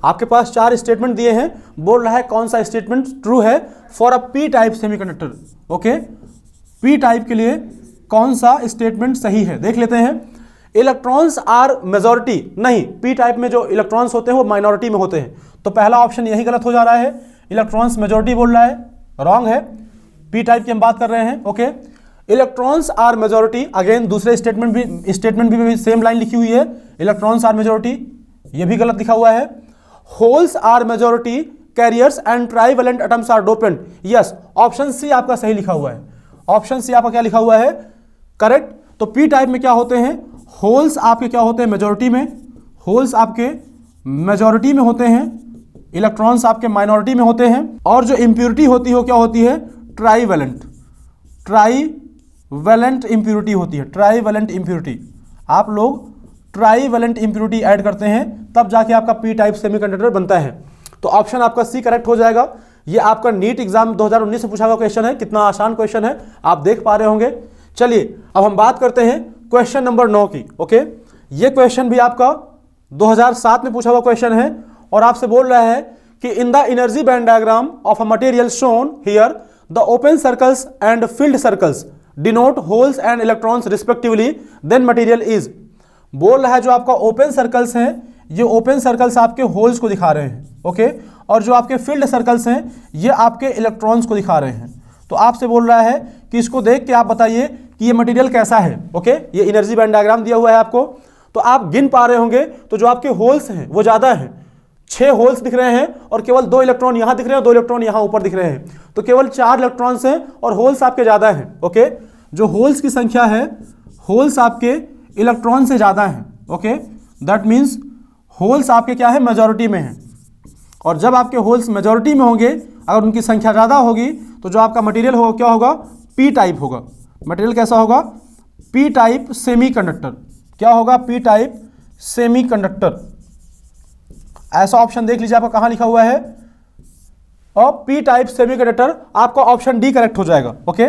आपके पास 4 स्टेटमेंट दिए हैं, बोल रहा है कौन सा स्टेटमेंट ट्रू है for a P type semiconductor. Okay, P type के लिए कौन सा स्टेटमेंट सही है, देख लेते हैं। इलेक्ट्रॉन्स आर मेजॉरिटी, नहीं, पी टाइप में जो इलेक्ट्रॉन्स होते हैं वो माइनॉरिटी में होते हैं, तो पहला ऑप्शन यही गलत हो जा रहा है। इलेक्ट्रॉन्स मेजॉरिटी बोल रहा है, रॉन्ग है। पी टाइप की हम बात कर रहे हैं। Okay, electrons are majority, again दूसरे स्टेटमेंट भी सेम लाइन लिखी हुई है, इलेक्ट्रॉन्स आर मेजॉरिटी, ये भी गलत लिखा हुआ है। Holes are majority, carriers and trivalent atoms are dopant. Yes, option C आपका सही लिखा हुआ है। ऑप्शन सी आपका क्या लिखा हुआ है, करेक्ट। तो पी टाइप में क्या होते हैं, होल्स आपके क्या होते हैं, मेजॉरिटी में, होल्स आपके मेजॉरिटी में होते हैं, इलेक्ट्रॉन्स आपके माइनॉरिटी में होते हैं, और जो इंप्योरिटी होती है वो क्या होती है, ट्राईवैलेंट, ट्राईवैलेंट इंप्योरिटी होती है, ट्राईवैलेंट इंप्योरिटी। आप लोग ट्राईवैलेंट इंप्योरिटी ऐड करते हैं तब जाके आपका पी टाइप सेमीकंडक्टर बनता है। तो ऑप्शन आपका सी करेक्ट हो जाएगा। ये आपका नीट एग्जाम 2019 से पूछा हुआ क्वेश्चन है, कितना आसान क्वेश्चन है आप देख पा रहे होंगे। चलिए अब हम बात करते हैं क्वेश्चन नंबर 9 की। ओके, ये क्वेश्चन भी आपका 2007 में पूछा हुआ क्वेश्चन है और आपसे बोल रहा है कि in the energy band diagram of a material shown here the open circles and filled circles denote holes and electrons respectively, then material is. बोल रहा है जो आपका ओपन सर्कल्स हैं, ये ओपन सर्कल्स आपके होल्स को दिखा रहे हैं। ओके, और जो आपके फील्ड सर्कल्स हैं ये आपके इलेक्ट्रॉन्स को दिखा रहे हैं। तो आपसे बोल रहा है कि इसको देख के आप बताइए कि ये मटेरियल कैसा है। ओके, ये एनर्जी बैंड डायग्राम दिया हुआ है आपको, तो आप गिन पा रहे होंगे तो जो आपके होल्स हैं वो ज़्यादा हैं, 6 होल्स दिख रहे हैं और केवल 2 इलेक्ट्रॉन यहाँ दिख रहे हैं, 2 इलेक्ट्रॉन यहाँ ऊपर दिख रहे हैं, तो केवल 4 इलेक्ट्रॉन्स हैं और होल्स आपके ज़्यादा हैं। ओके, जो होल्स की संख्या है, होल्स आपके इलेक्ट्रॉन से ज़्यादा हैं। ओके, दैट मीन्स होल्स आपके क्या है, मेजॉरिटी में हैं। और जब आपके होल्स मेजॉरिटी में होंगे, अगर उनकी संख्या ज़्यादा होगी तो जो आपका मटेरियल होगा क्या होगा, पी टाइप होगा। मटेरियल कैसा होगा, पी टाइप सेमीकंडक्टर। क्या होगा, पी टाइप सेमीकंडक्टर। ऐसा ऑप्शन देख लीजिए आपका कहाँ लिखा हुआ है, और पी टाइप सेमीकंडक्टर आपका ऑप्शन डी करेक्ट हो जाएगा। ओके,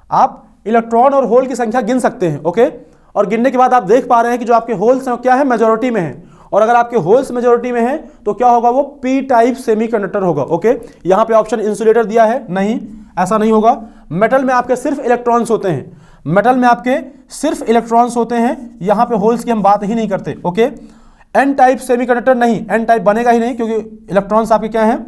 आप इलेक्ट्रॉन और होल की संख्या गिन सकते हैं। ओके, और गिनने के बाद आप देख पा रहे हैं कि जो आपके होल्स हैं क्या है, मेजॉरिटी में है, और अगर आपके होल्स मेजॉरिटी में है तो क्या होगा, वो पी टाइप सेमीकंडक्टर होगा। ओके, यहां पे ऑप्शन इंसुलेटर दिया है, नहीं ऐसा नहीं होगा। मेटल में आपके सिर्फ इलेक्ट्रॉन्स होते हैं, मेटल में आपके सिर्फ इलेक्ट्रॉन्स होते हैं, यहां पे होल्स की हम बात ही नहीं करते। ओके, एन टाइप सेमीकंडक्टर नहीं, एन टाइप बनेगा ही नहीं क्योंकि इलेक्ट्रॉन्स आपके क्या हैं,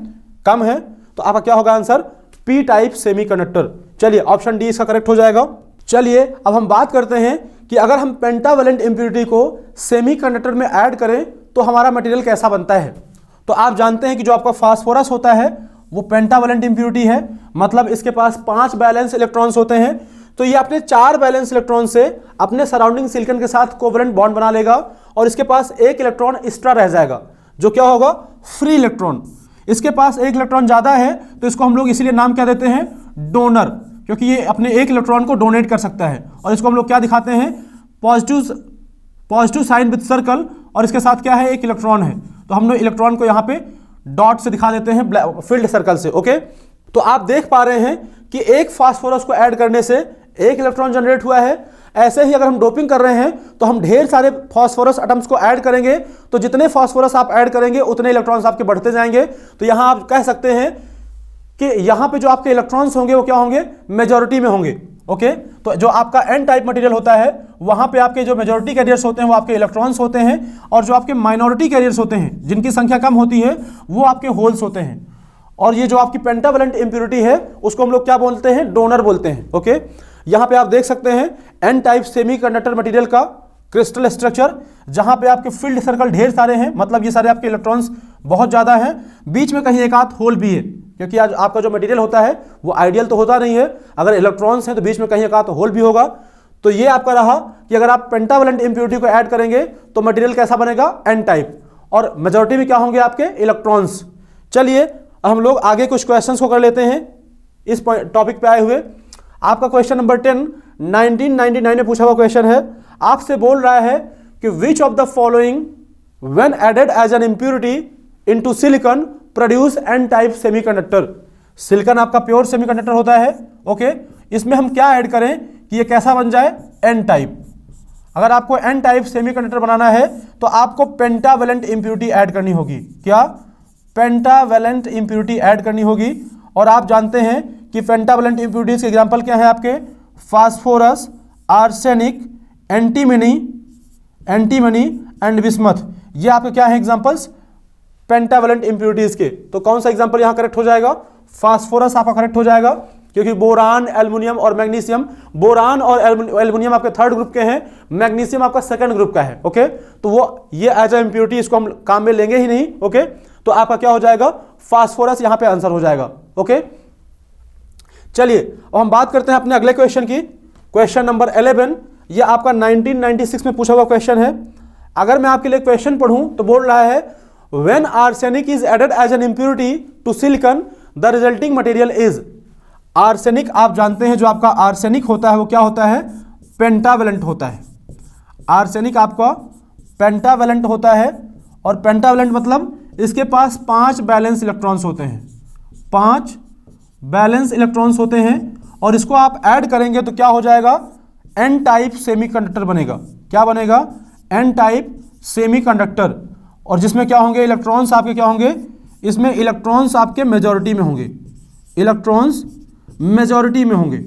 कम है, तो आपका क्या होगा आंसर, पी टाइप सेमीकंडक्टर। चलिए ऑप्शन डी इसका करेक्ट हो जाएगा। चलिए अब हम बात करते हैं कि अगर हम पेंटावैलेंट इंप्योरिटी को सेमीकंडक्टर में ऐड करें तो हमारा मटेरियल कैसा बनता है। तो आप जानते हैं कि जो आपका फास्फोरस होता है वो पेंटावैलेंट इंप्योरिटी है, मतलब इसके पास 5 बैलेंस इलेक्ट्रॉन्स होते हैं। तो ये अपने 4 बैलेंस इलेक्ट्रॉन से अपने सराउंडिंग सिलिकॉन के साथ कोवलेंट बॉन्ड बना लेगा और इसके पास 1 इलेक्ट्रॉन एक्स्ट्रा रह जाएगा, जो क्या होगा, फ्री इलेक्ट्रॉन। इसके पास 1 इलेक्ट्रॉन ज़्यादा है तो इसको हम लोग इसीलिए नाम क्या देते हैं, डोनर, क्योंकि ये अपने 1 इलेक्ट्रॉन को डोनेट कर सकता है। और इसको हम लोग क्या दिखाते हैं, पॉजिटिव साइन विद सर्कल, और इसके साथ क्या है, 1 इलेक्ट्रॉन है, तो हम लोग इलेक्ट्रॉन को यहाँ पे डॉट से दिखा देते हैं, फील्ड सर्कल से। ओके, तो आप देख पा रहे हैं कि एक फास्फोरस को ऐड करने से 1 इलेक्ट्रॉन जनरेट हुआ है। ऐसे ही अगर हम डोपिंग कर रहे हैं तो हम ढेर सारे फास्फोरस एटम्स को ऐड करेंगे, तो जितने फास्फोरस आप ऐड करेंगे उतने इलेक्ट्रॉन्स आपके बढ़ते जाएंगे। तो यहाँ आप कह सकते हैं कि यहाँ पे जो आपके इलेक्ट्रॉन्स होंगे वो क्या होंगे, मेजॉरिटी में होंगे। ओके, तो जो आपका एन टाइप मटेरियल होता है वहाँ पे आपके जो मेजॉरिटी कैरियर्स होते हैं वो आपके इलेक्ट्रॉन्स होते हैं, और जो आपके माइनॉरिटी कैरियर्स होते हैं जिनकी संख्या कम होती है वो आपके होल्स होते हैं। और ये जो आपकी पेंटावैलेंट इंप्योरिटी है उसको हम लोग क्या बोलते हैं, डोनर बोलते हैं। ओके, यहाँ पे आप देख सकते हैं एन टाइप सेमीकंडक्टर मटेरियल का क्रिस्टल स्ट्रक्चर, जहाँ पे आपके फील्ड सर्कल ढेर सारे हैं, मतलब ये सारे आपके इलेक्ट्रॉन्स बहुत ज़्यादा हैं, बीच में कहीं एक आध होल भी है, क्योंकि आज आपका जो मटेरियल होता है वो आइडियल तो होता नहीं है, अगर इलेक्ट्रॉन्स हैं तो बीच में कहीं एक आध होल भी होगा। तो ये आपका रहा कि अगर आप पेंटावैलेंट इंप्योरिटी को ऐड करेंगे तो मटेरियल कैसा बनेगा, एन टाइप, और मेजॉरिटी में क्या होंगे आपके इलेक्ट्रॉन्स। चलिए हम लोग आगे कुछ क्वेश्चंस को कर लेते हैं इस टॉपिक पे आए हुए। आपका क्वेश्चन नंबर 10 1999 में पूछा हुआ क्वेश्चन है। आपसे बोल रहा है कि which of the following when added as an impurity into silicon produce n type semiconductor. Silicon आपका प्योर सेमीकंडक्टर होता है। ओके, इसमें हम क्या ऐड करें कि ये कैसा बन जाए, एन टाइप। अगर आपको एन टाइप सेमीकंडक्टर बनाना है तो आपको पेंटावैलेंट इंप्योरिटी ऐड करनी होगी। क्या, पेंटावैलेंट इंप्योरिटी ऐड करनी होगी। और आप जानते हैं कि पेंटावैलेंट इंप्योरिटीज के एग्जांपल क्या है आपके, phosphorus, arsenic, antimony and bismuth. ये आपके क्या है एग्जांपल्स, पेंटावैलेंट इंप्योरिटीज के। तो कौन सा एग्जांपल यहां करेक्ट हो जाएगा, फास्फोरस आपका करेक्ट हो जाएगा, क्योंकि बोरान, एल्युमिनियम और मैग्नीशियम, बोरान और एल्युमिनियम आपके 3rd ग्रुप के हैं, मैग्नीशियम आपका 2nd ग्रुप का है। ओके, तो वो ये एज ए इंप्योरिटी इसको हम काम में लेंगे ही नहीं। ओके, तो आपका क्या हो जाएगा, फास्फोरस यहां पे आंसर हो जाएगा। ओके, चलिए अब हम बात करते हैं अपने अगले क्वेश्चन की। क्वेश्चन नंबर 11, ये आपका 1996 में पूछा हुआ क्वेश्चन है। अगर मैं आपके लिए क्वेश्चन पढ़ूं तो बोल रहा है when arsenic is added as an impurity to silicon the resulting material is. Arsenic आप जानते हैं, जो आपका आर्सेनिक होता है वो क्या होता है, पेंटावेलेंट होता है। आर्सेनिक आपका पेंटावेलेंट होता है, और पेंटावेलेंट मतलब इसके पास 5 बैलेंस इलेक्ट्रॉन्स होते हैं, 5 बैलेंस इलेक्ट्रॉन्स होते हैं, और इसको आप ऐड करेंगे तो क्या हो जाएगा, एन टाइप सेमीकंडक्टर बनेगा। क्या बनेगा, एन टाइप सेमीकंडक्टर, और जिसमें क्या होंगे, इलेक्ट्रॉन्स आपके क्या होंगे, इसमें इलेक्ट्रॉन्स आपके मेजॉरिटी में होंगे, इलेक्ट्रॉन्स मेजॉरिटी में होंगे,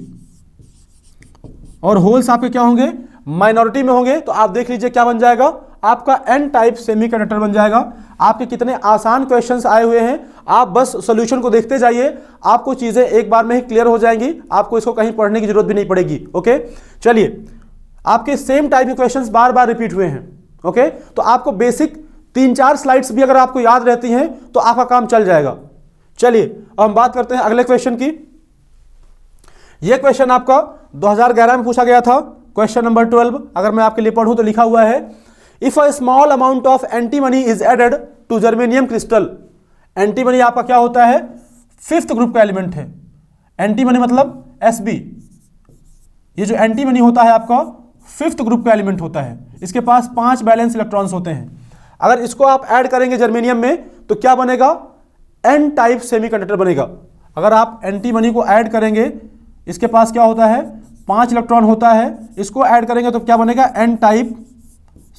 और होल्स आपके क्या होंगे, माइनॉरिटी में होंगे। तो आप देख लीजिए क्या बन जाएगा, आपका एन टाइप सेमीकंडक्टर बन जाएगा। आपके कितने आसान क्वेश्चंस आए हुए हैं, आप बस सॉल्यूशन को देखते जाइए, आपको चीजें एक बार में ही क्लियर हो जाएंगी, आपको इसको कहीं पढ़ने की जरूरत भी नहीं पड़ेगी। ओके, चलिए, आपके सेम टाइप के क्वेश्चंस बार बार रिपीट हुए हैं। ओके, तो आपको बेसिक 3-4 स्लाइड्स भी अगर आपको याद रहती हैं तो आपका काम चल जाएगा। चलिए अब हम बात करते हैं अगले क्वेश्चन की। यह क्वेश्चन आपका 2011 में पूछा गया था, क्वेश्चन नंबर 12। अगर मैं आपके लिए पढ़ूं तो लिखा हुआ है if a small amount of antimony is added to germanium crystal. Antimony आपका क्या होता है, 5th ग्रुप का एलिमेंट है। एंटीमनी मतलब Sb, ये जो एंटीमनी होता है आपका 5th ग्रुप का एलिमेंट होता है, इसके पास 5 बैलेंस इलेक्ट्रॉन्स होते हैं। अगर इसको आप ऐड करेंगे जर्मेनियम में तो क्या बनेगा, एन टाइप सेमीकंडक्टर बनेगा। अगर आप एंटीमनी को ऐड करेंगे, इसके पास क्या होता है, 5 इलेक्ट्रॉन होता है, इसको ऐड करेंगे तो क्या बनेगा, n type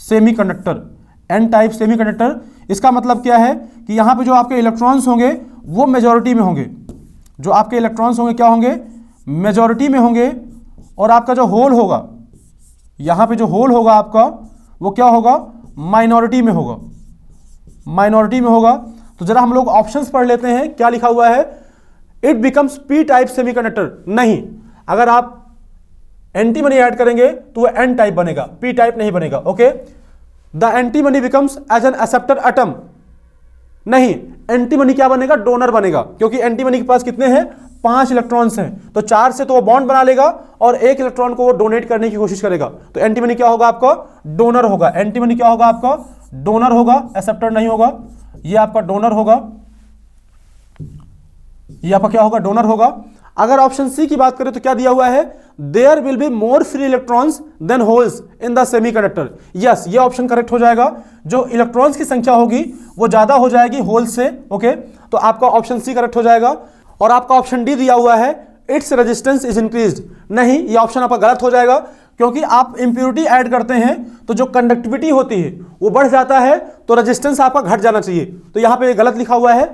semiconductor. N type semiconductor, इसका मतलब क्या है कि यहां पे जो आपके इलेक्ट्रॉन्स होंगे वो मेजॉरिटी में होंगे, जो आपके इलेक्ट्रॉन्स होंगे क्या होंगे, मेजॉरिटी में होंगे, और आपका जो होल होगा, यहां पे जो होल होगा आपका वो क्या होगा, माइनॉरिटी में होगा, माइनॉरिटी में होगा। तो जरा हम लोग ऑप्शंस पढ़ लेते हैं, क्या लिखा हुआ है, it becomes p type semiconductor. नहीं, अगर आप एंटीमनी ऐड करेंगे तो वो एन टाइप बनेगा, पी टाइप नहीं बनेगा। Okay, the antimony becomes as an acceptor atom. नहीं, एंटीमनी क्या बनेगा, डोनर बनेगा, क्योंकि एंटीमनी के पास कितने हैं, 5 इलेक्ट्रॉन्स हैं, तो 4 से तो वो बॉन्ड बना लेगा और 1 इलेक्ट्रॉन को वो डोनेट करने की कोशिश करेगा। तो एंटीमनी क्या होगा आपका, डोनर होगा। एंटीमनी क्या होगा आपका, डोनर होगा, एक्सेप्टर नहीं होगा। ये आपका डोनर होगा, ये आपका क्या होगा, डोनर होगा। अगर ऑप्शन सी की बात करें तो क्या दिया हुआ है, there will be more free electrons than holes in the semiconductor. Yes, ये ऑप्शन करेक्ट हो जाएगा, जो इलेक्ट्रॉन्स की संख्या होगी वो ज्यादा हो जाएगी होल्स से। ओके, तो आपका ऑप्शन सी करेक्ट हो जाएगा। और आपका ऑप्शन डी दिया हुआ है इट्स रेजिस्टेंस इज इंक्रीज्ड। नहीं, ये ऑप्शन आपका गलत हो जाएगा, क्योंकि आप इंप्योरिटी ऐड करते हैं तो जो कंडक्टिविटी होती है वो बढ़ जाता है, तो रेजिस्टेंस आपका घट जाना चाहिए, तो यहां पे गलत लिखा हुआ है।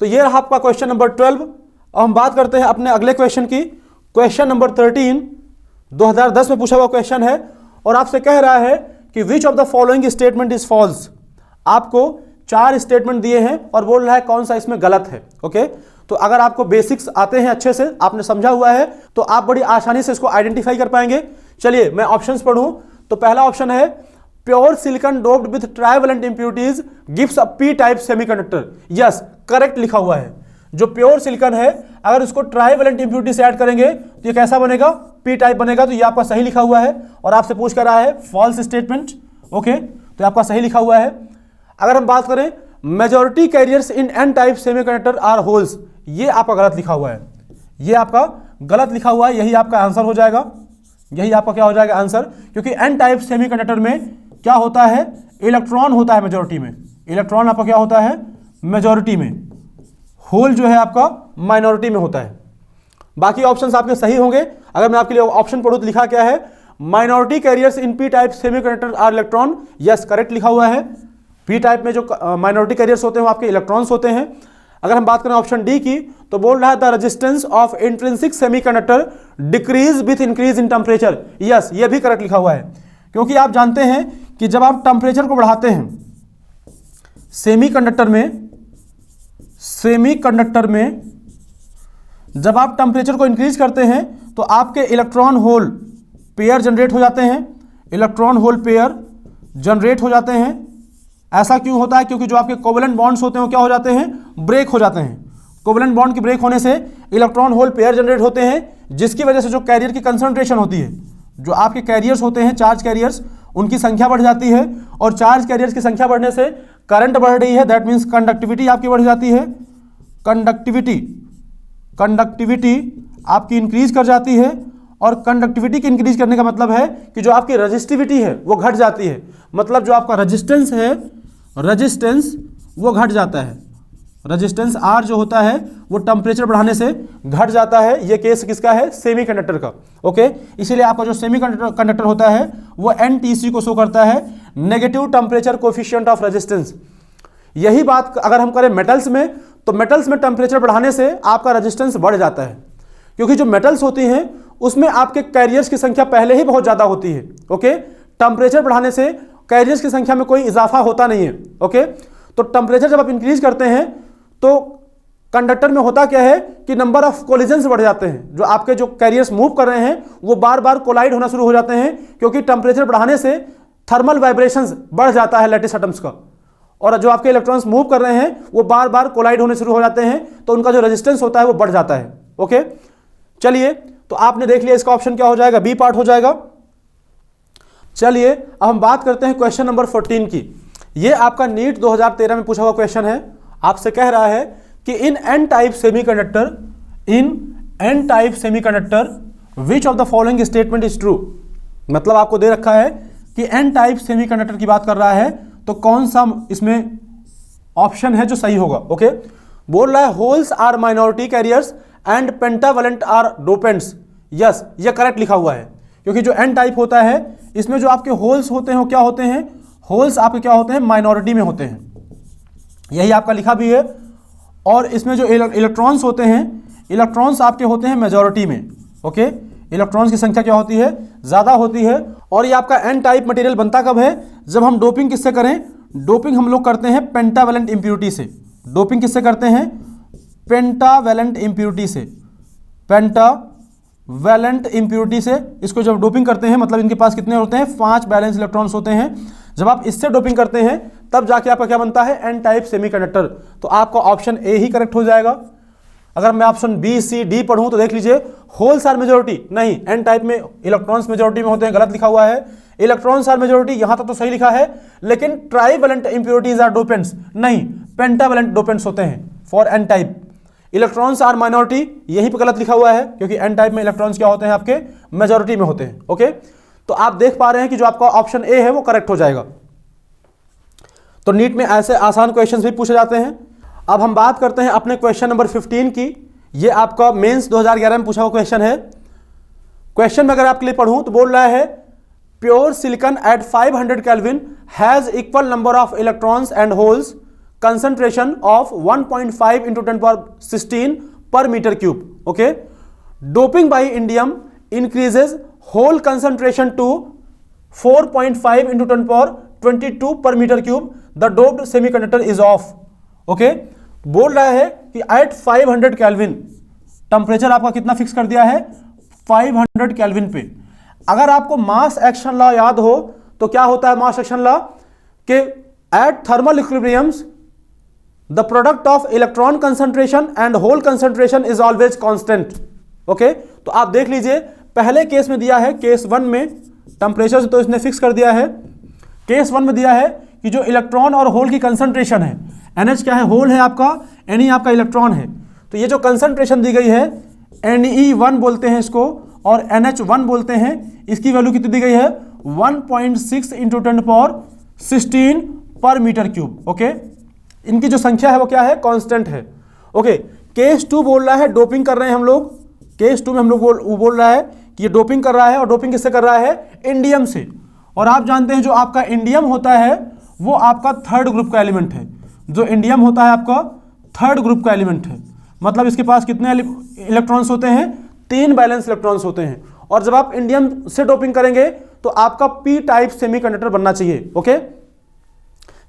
तो ये रहा आपका क्वेश्चन नंबर 12। अब हम बात करते हैं अपने अगले क्वेश्चन की। क्वेश्चन नंबर 13 2010 में पूछा हुआ क्वेश्चन है, और आपसे कह रहा है कि which of the following statement is false. आपको 4 स्टेटमेंट दिए हैं और बोल रहा है कौन सा इसमें गलत है। ओके, तो अगर आपको बेसिक्स आते हैं, अच्छे से आपने समझा हुआ है, तो आप बड़ी आसानी से इसको आइडेंटिफाई कर पाएंगे। चलिए मैं ऑप्शंस पढ़ूं तो पहला ऑप्शन है pure silicon doped with trivalent impurities gives a P type semiconductor. Yes, correct लिखा हुआ है। जो प्योर सिलिकॉन है, अगर उसको ट्राइवेलेंट इंप्योरिटी से ऐड करेंगे तो ये कैसा बनेगा, पी टाइप बनेगा। तो ये आपका सही लिखा हुआ है, और आपसे पूछ कर रहा है फॉल्स स्टेटमेंट। ओके, तो आपका सही लिखा हुआ है। अगर हम बात करें majority carriers in n type semiconductor are holes, ये आपका गलत लिखा हुआ है, ये आपका गलत लिखा हुआ है, यही आपका आंसर हो जाएगा, यही आपका क्या हो जाएगा आंसर, क्योंकि एन टाइप सेमीकंडक्टर में क्या होता है, इलेक्ट्रॉन होता है मेजॉरिटी में, इलेक्ट्रॉन आपका क्या होता है मेजॉरिटी में, होल जो है आपका माइनॉरिटी में होता है। बाकी ऑप्शंस आपके सही होंगे। अगर मैं आपके लिए ऑप्शन पढ़ूं तो लिखा क्या है, minority carriers in p type semiconductor are electron. Yes, correct लिखा हुआ है। पी टाइप में जो माइनॉरिटी कैरियर्स होते हैं वो आपके इलेक्ट्रॉन्स होते हैं। अगर हम बात करें ऑप्शन डी की, तो बोल रहा है the resistance of intrinsic semiconductor decrease with increase in temperature. Yes, ये भी करेक्ट लिखा हुआ है, क्योंकि आप जानते हैं कि जब आप टेम्परेचर को बढ़ाते हैं सेमीकंडक्टर में जब आप टेम्परेचर को इंक्रीज करते हैं तो आपके इलेक्ट्रॉन होल पेयर जनरेट हो जाते हैं, इलेक्ट्रॉन होल पेयर जनरेट हो जाते हैं। ऐसा क्यों होता है, क्योंकि जो आपके कोवेलेंट बॉन्ड्स होते हैं वो क्या हो जाते हैं, ब्रेक हो जाते हैं। कोवेलेंट बॉन्ड के ब्रेक होने से इलेक्ट्रॉन होल पेयर जनरेट होते हैं, जिसकी वजह से जो कैरियर की कंसंट्रेशन होती है जो आपके कैरियर्स होते हैं, चार्ज कैरियर्स, उनकी संख्या बढ़ जाती है, और चार्ज कैरियर्स की संख्या बढ़ने से करंट बढ़ रही है, दैट मीन्स कंडक्टिविटी आपकी बढ़ जाती है, कंडक्टिविटी आपकी इंक्रीज कर जाती है, और कंडक्टिविटी की इंक्रीज करने का मतलब है कि जो आपकी रजिस्टिविटी है वो घट जाती है, मतलब जो आपका रेजिस्टेंस है, रेजिस्टेंस वो घट जाता है, रेजिस्टेंस आर जो होता है वो टेम्परेचर बढ़ाने से घट जाता है। ये केस किसका है? सेमीकंडक्टर का। ओके, इसीलिए आपका जो सेमीकंडक्टर होता है वो एनटीसी को शो करता है, negative temperature coefficient of resistance. यही बात अगर हम करें मेटल्स में, तो मेटल्स में टेम्परेचर बढ़ाने से आपका रेजिस्टेंस बढ़ जाता है, क्योंकि जो मेटल्स होती हैं उसमें आपके कैरियर्स की संख्या पहले ही बहुत ज़्यादा होती है। ओके, टेम्परेचर बढ़ाने से कैरियर्स की संख्या में कोई इजाफा होता नहीं है। ओके, तो टेम्परेचर जब आप इंक्रीज करते हैं तो कंडक्टर में होता क्या है कि नंबर ऑफ कोलिजन्स बढ़ जाते हैं, जो आपके जो कैरियर्स मूव कर रहे हैं वो बार बार कोलाइड होना शुरू हो जाते हैं, क्योंकि टेम्परेचर बढ़ाने से थर्मल वाइब्रेशंस बढ़ जाता है लैटिस एटम्स का, और जो आपके इलेक्ट्रॉन्स मूव कर रहे हैं वो बार बार कोलाइड होने शुरू हो जाते हैं, तो उनका जो रेजिस्टेंस होता है वो बढ़ जाता है। ओके, चलिए, तो आपने देख लिया इसका ऑप्शन क्या हो जाएगा, बी पार्ट हो जाएगा। चलिए अब हम बात करते हैं क्वेश्चन नंबर 14 की। ये आपका नीट 2013 में पूछा हुआ क्वेश्चन है। आपसे कह रहा है कि इन n type semiconductor which of the following statement is true. मतलब आपको दे रखा है कि एन टाइप सेमीकंडक्टर की बात कर रहा है, तो कौन सा इसमें ऑप्शन है जो सही होगा। ओके, बोल रहा है holes are minority carriers and pentavalent are dopants. Yes, ये करेक्ट लिखा हुआ है, क्योंकि जो एन टाइप होता है इसमें जो आपके होल्स होते हैं वो क्या होते हैं, होल्स आपके क्या होते हैं, माइनॉरिटी में होते हैं, यही आपका लिखा भी है। और इसमें जो इलेक्ट्रॉन्स होते हैं, इलेक्ट्रॉन्स आपके होते हैं मेजॉरिटी में। ओके, इलेक्ट्रॉन्स की संख्या क्या होती है, ज़्यादा होती है। और ये आपका एन टाइप मटेरियल बनता कब है, जब हम डोपिंग किससे करें, डोपिंग हम लोग करते हैं पेंटावेलेंट इंप्योरिटी से। डोपिंग किससे करते हैं, पेंटावेलेंट इंप्योरिटी से, पेंटावेलेंट इंप्योरिटी से। इसको जब डोपिंग करते हैं मतलब इनके पास कितने होते हैं, 5 बैलेंस इलेक्ट्रॉन्स होते हैं। जब आप इससे डोपिंग करते हैं तब जाके आपका क्या बनता है, एन टाइप सेमीकंडक्टर। तो आपका ऑप्शन ए ही करेक्ट हो जाएगा। अगर मैं ऑप्शन बी सी डी पढ़ूं तो देख लीजिए, होल्स आर मेजोरिटी, नहीं, एन टाइप में इलेक्ट्रॉन्स मेजोरिटी में होते हैं, गलत लिखा हुआ है। इलेक्ट्रॉन्स आर मेजोरिटी, यहां तक तो सही लिखा है, लेकिन ट्राइवेलेंट इंप्योरिटीज आर डोपेंट्स, नहीं, पेंटावेलेंट डोपेंट्स होते हैं for n type. Electrons are minority, यहीं पे गलत लिखा हुआ है, क्योंकि एन टाइप में इलेक्ट्रॉन्स क्या होते हैं, आपके मेजोरिटी में होते हैं। ओके, तो आप देख पा रहे हैं कि जो आपका ऑप्शन ए है वो करेक्ट हो जाएगा। तो नीट में ऐसे आसान क्वेश्चंस भी पूछे जाते हैं। अब हम बात करते हैं अपने क्वेश्चन नंबर 15 की। ये आपका मेंस 2011 में पूछा हुआ क्वेश्चन है। क्वेश्चन में अगर आपके लिए पढ़ूं तो बोल रहा है pure silicon at 500 kelvin has equal number of electrons and holes, concentration of 1.5 into 10⁻16 per meter cube. Okay, doping by indium increases whole concentration to 4.5 into 10⁻22 per meter cube. The doped semiconductor is off. Okay, बोल रहा है कि एट 500 केल्विन टेम्परेचर आपका कितना फिक्स कर दिया है, 500 केल्विन पे। अगर आपको मास एक्शन लॉ याद हो तो क्या होता है मास एक्शन लॉ, कि at thermal equilibriums the product of electron concentration and hole concentration is always constant. Okay, तो आप देख लीजिए, पहले केस में दिया है, केस 1 में टेम्परेचर तो इसने फिक्स कर दिया है। केस 1 में दिया है कि जो इलेक्ट्रॉन और होल की कंसंट्रेशन है, NH क्या है, होल है आपका, Ne आपका इलेक्ट्रॉन है, तो ये जो कंसंट्रेशन दी गई है Ne1 बोलते हैं इसको और NH1 बोलते हैं, इसकी वैल्यू कितनी दी गई है, 1.6 into 10⁻16 पर मीटर क्यूब। ओके, इनकी जो संख्या है वो क्या है, कांस्टेंट है। ओके, केस 2 बोल रहा है डोपिंग कर रहे हैं हम लोग। केस 2 में हम लोग बोल रहा है कि ये डोपिंग कर रहा है, और डोपिंग किससे कर रहा है, इंडियम से। और आप जानते हैं जो आपका इंडियम होता है वो आपका थर्ड ग्रुप का एलिमेंट है। जो इंडियम होता है आपका थर्ड ग्रुप का एलिमेंट है, मतलब इसके पास कितने इलेक्ट्रॉन्स होते हैं, 3 बैलेंस इलेक्ट्रॉन्स होते हैं। और जब आप इंडियम से डोपिंग करेंगे तो आपका पी टाइप सेमीकंडक्टर बनना चाहिए। ओके,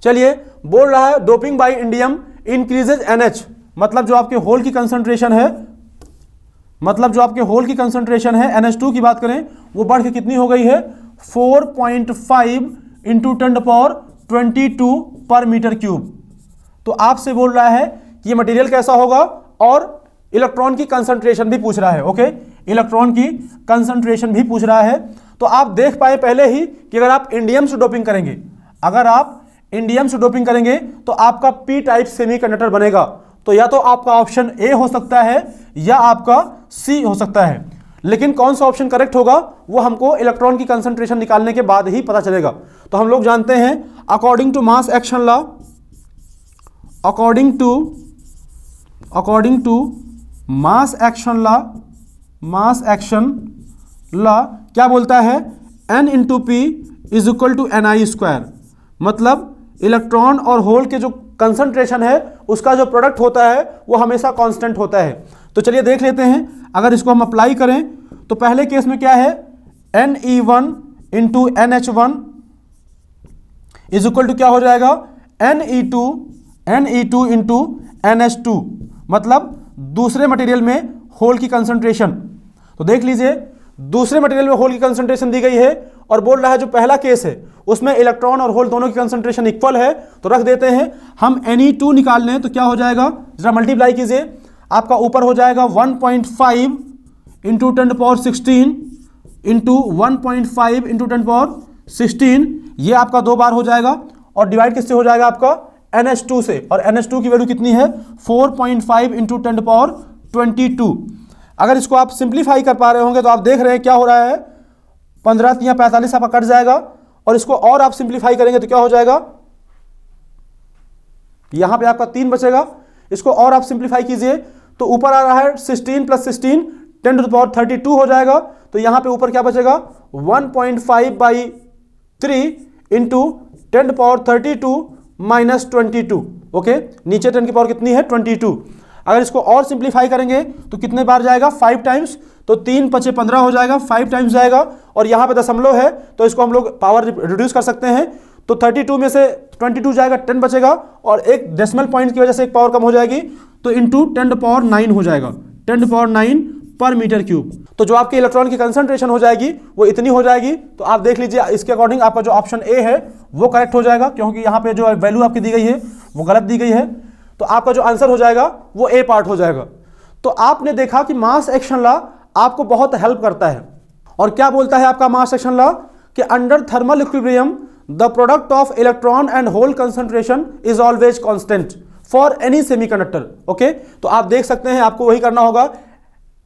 चलिए, बोल रहा है doping by indium increases NH, मतलब जो आपके होल की कंसंट्रेशन है, मतलब जो आपके होल की कंसंट्रेशन है NH2 की बात करें, वो बढ़ के कितनी हो गई है, 4.5 into 10⁻22 पर मीटर क्यूब। तो आपसे बोल रहा है कि ये मटेरियल कैसा होगा, और इलेक्ट्रॉन की कंसंट्रेशन भी पूछ रहा है। ओके, इलेक्ट्रॉन की कंसंट्रेशन भी पूछ रहा है। तो तो आप देख पाए पहले ही कि अगर आप इंडियम से डोपिंग करेंगे, अगर आप इंडियम से डोपिंग करेंगे तो आपका पी टाइप सेमीकंडक्टर बनेगा। तो या तो आपका ऑप्शन ए हो सकता है या आपका सी हो सकता है, लेकिन कौन सा ऑप्शन करेक्ट होगा वो हमको इलेक्ट्रॉन की कंसंट्रेशन निकालने के बाद ही पता चलेगा। तो हम लोग जानते हैं according to mass action law, according to mass action law क्या बोलता है, n into p is equal to NI square. मतलब इलेक्ट्रॉन और होल के जो कंसंट्रेशन है उसका जो प्रोडक्ट होता है वो हमेशा कांस्टेंट होता है। तो चलिए देख लेते हैं, अगर इसको हम अप्लाई करें तो पहले केस में क्या है, Ne1 into NH1 is equal to क्या हो जाएगा, Ne2 इंटू NH2। मतलब दूसरे मटेरियल में होल की कंसंट्रेशन। तो देख लीजिए दूसरे मटेरियल में होल की कंसंट्रेशन दी गई है और बोल रहा है जो पहला केस है उसमें इलेक्ट्रॉन और होल दोनों की कंसंट्रेशन इक्वल है। तो रख देते हैं हम Ne2 निकाल लें तो क्या हो जाएगा, जरा मल्टीप्लाई कीजिए, आपका ऊपर हो जाएगा 1.5 इंटू 10⁻16 इंटू 1.5 इंटू 10⁻16, ये आपका 2 बार हो जाएगा और डिवाइड किससे हो जाएगा आपका NH2 से, और NH2 की वैल्यू कितनी है 4.5 इंटू 10⁻22। अगर इसको आप सिंप्लीफाई कर पा रहे होंगे तो आप देख रहे हैं क्या हो रहा है, 15 या 45 आपका कट जाएगा और इसको और आप सिंप्लीफाई करेंगे तो क्या हो जाएगा, यहां पे आपका 3 बचेगा। इसको और आप सिंप्लीफाई कीजिए तो ऊपर आ रहा है 16 + 16 10⁻32 हो जाएगा। तो यहां पे ऊपर क्या बचेगा 1.5/3 इंटू 10⁻32 माइनस 22। ओके, नीचे 10 की पावर कितनी है 22। अगर इसको और सिंप्लीफाई करेंगे तो कितने बार जाएगा 5 टाइम्स, तो 3 × 5 = 15 हो जाएगा, 5 टाइम्स जाएगा और यहाँ पे दशमलव है तो इसको हम लोग पावर रिड्यूस कर सकते हैं। तो 32 में से 22 जाएगा, 10 बचेगा और एक डेसिमल पॉइंट की वजह से एक पावर कम हो जाएगी, तो इंटू 10⁻9 हो जाएगा, 10⁻9 पर मीटर क्यूब। तो जो आपके इलेक्ट्रॉन की कंसंट्रेशन हो जाएगी वो इतनी हो जाएगी। तो आप देख लीजिए इसके अकॉर्डिंग आपका जो ऑप्शन ए है वो करेक्ट हो जाएगा, क्योंकि यहाँ पे जो वैल्यू आपकी दी गई है वो गलत दी गई है। तो आपका जो आंसर हो जाएगा वो ए पार्ट हो जाएगा। तो आपने देखा कि मास एक्शन लॉ आपको बहुत हेल्प करता है। और क्या बोलता है आपका मास एक्शन लॉ कि under thermal equilibrium the product of electron and hole concentration is always constant for any semiconductor. Okay, तो आप देख सकते हैं आपको वही करना होगा,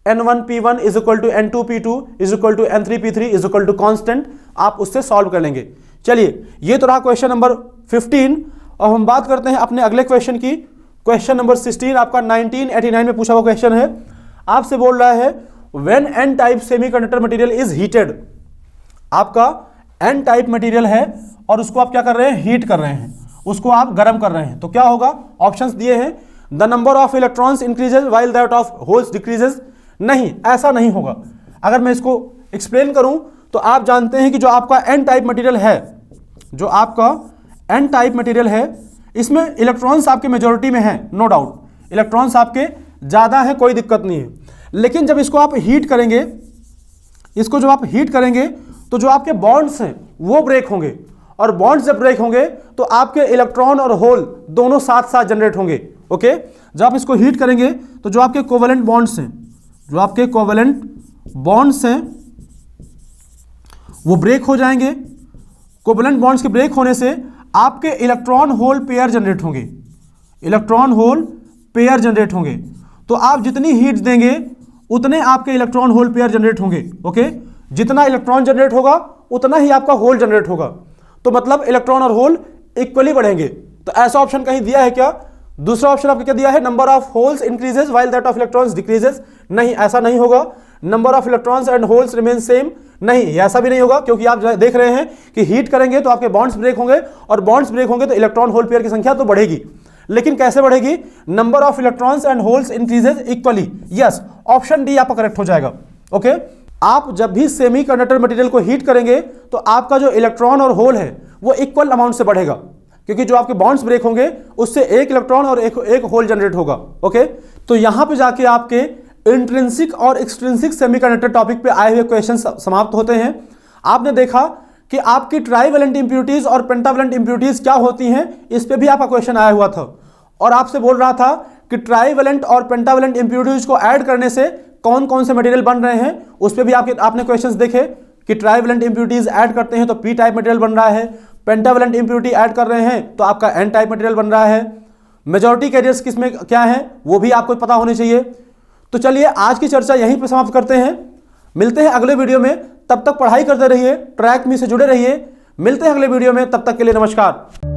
N1P1 is equal to N2P2 is equal to N3P3 is equal to constant. आप उससे सॉल्व कर लेंगे। चलिए, ये तो रहा क्वेश्चन नंबर 15। अब हम बात करते हैं अपने अगले क्वेश्चन की। क्वेश्चन नंबर 16 आपका 1989 में पूछा हुआ क्वेश्चन है। आपसे बोल रहा है when an type semiconductor material is heated. आपका एन टाइप मटेरियल है और उसको आप क्या कर रहे हैं, हीट कर रहे हैं, उसको आप गर्म कर रहे हैं। तो क्या होगा, ऑप्शंस दिए हैं, the number of electrons increases while that of holes decreases. नहीं, ऐसा नहीं होगा। अगर मैं इसको एक्सप्लेन करूं तो आप जानते हैं कि जो आपका एन टाइप मटेरियल है, जो आपका एन टाइप मटेरियल है, इसमें इलेक्ट्रॉन्स आपके मेजॉरिटी में हैं, नो डाउट इलेक्ट्रॉन्स आपके ज़्यादा हैं, कोई दिक्कत नहीं है। लेकिन जब इसको आप हीट करेंगे, इसको जब आप हीट करेंगे तो जो आपके बॉन्ड्स हैं वो ब्रेक होंगे, और बॉन्ड्स जब ब्रेक होंगे तो आपके इलेक्ट्रॉन और होल दोनों साथ साथ जनरेट होंगे। ओके, जब आप इसको हीट करेंगे तो जो आपके कोवेलेंट बॉन्ड्स हैं, जो आपके कोवेलेंट बॉन्ड्स हैं वो ब्रेक हो जाएंगे। कोवेलेंट बॉन्ड्स के ब्रेक होने से आपके इलेक्ट्रॉन होल पेयर जनरेट होंगे, इलेक्ट्रॉन होल पेयर जनरेट होंगे। तो आप जितनी हीट देंगे उतने आपके इलेक्ट्रॉन होल पेयर जनरेट होंगे। ओके, जितना इलेक्ट्रॉन जनरेट होगा उतना ही आपका होल जनरेट होगा। तो मतलब इलेक्ट्रॉन और होल इक्वली बढ़ेंगे। तो ऐसा ऑप्शन कहीं दिया है क्या? दूसरा ऑप्शन आपको क्या दिया है, number of holes increases while that of electrons decreases. नहीं, ऐसा नहीं होगा। Number of electrons and holes remain same. नहीं, ऐसा भी नहीं होगा, क्योंकि आप देख रहे हैं कि हीट करेंगे तो आपके बॉन्ड्स ब्रेक होंगे, और बॉन्ड्स ब्रेक होंगे तो इलेक्ट्रॉन होल पेयर की संख्या तो बढ़ेगी। लेकिन कैसे बढ़ेगी? Number of electrons and holes increases equally. Yes, option D आपका करेक्ट हो जाएगा। ओके, आप जब भी सेमीकंडक्टर मटेरियल को हीट करेंगे तो आपका जो इलेक्ट्रॉन और होल है वो इक्वल अमाउंट से बढ़ेगा, क्योंकि जो आपके बॉन्ड्स ब्रेक होंगे उससे एक इलेक्ट्रॉन और एक होल जनरेट होगा। ओके, तो यहां पे जाके आपके इंट्रिंसिक और एक्सट्रिंसिक सेमीकंडक्टर टॉपिक पे आए हुए क्वेश्चन समाप्त होते हैं। आपने देखा कि आपकी ट्राइवेलेंट इंप्यूरिटीज और पेंटावेलेंट इंप्यूरिटीज क्या होती हैं, इस पे भी आपका क्वेश्चन आया हुआ था, और आपसे बोल रहा था कि ट्राइवेलेंट और पेंटावेलेंट इंप्यूरिटीज को ऐड करने से कौन कौन से मटेरियल बन रहे हैं, उस पे भी आपने क्वेश्चंस देखे। कि ट्राइवेलेंट इंप्योरिटीज ऐड करते हैं तो पी टाइप मटेरियल बन रहा है, पेंटावेलेंट इंप्योरिटी ऐड कर रहे हैं तो आपका एन टाइप मटेरियल बन रहा है, मेजॉरिटी कैरियर्स किसमें क्या है वो भी आपको पता होने चाहिए। तो चलिए आज की चर्चा यहीं पर समाप्त करते हैं, मिलते हैं अगले वीडियो में। तब तक पढ़ाई करते रहिए, ट्रैक मी से जुड़े रहिए। मिलते हैं अगले वीडियो में, तब तक के लिए नमस्कार।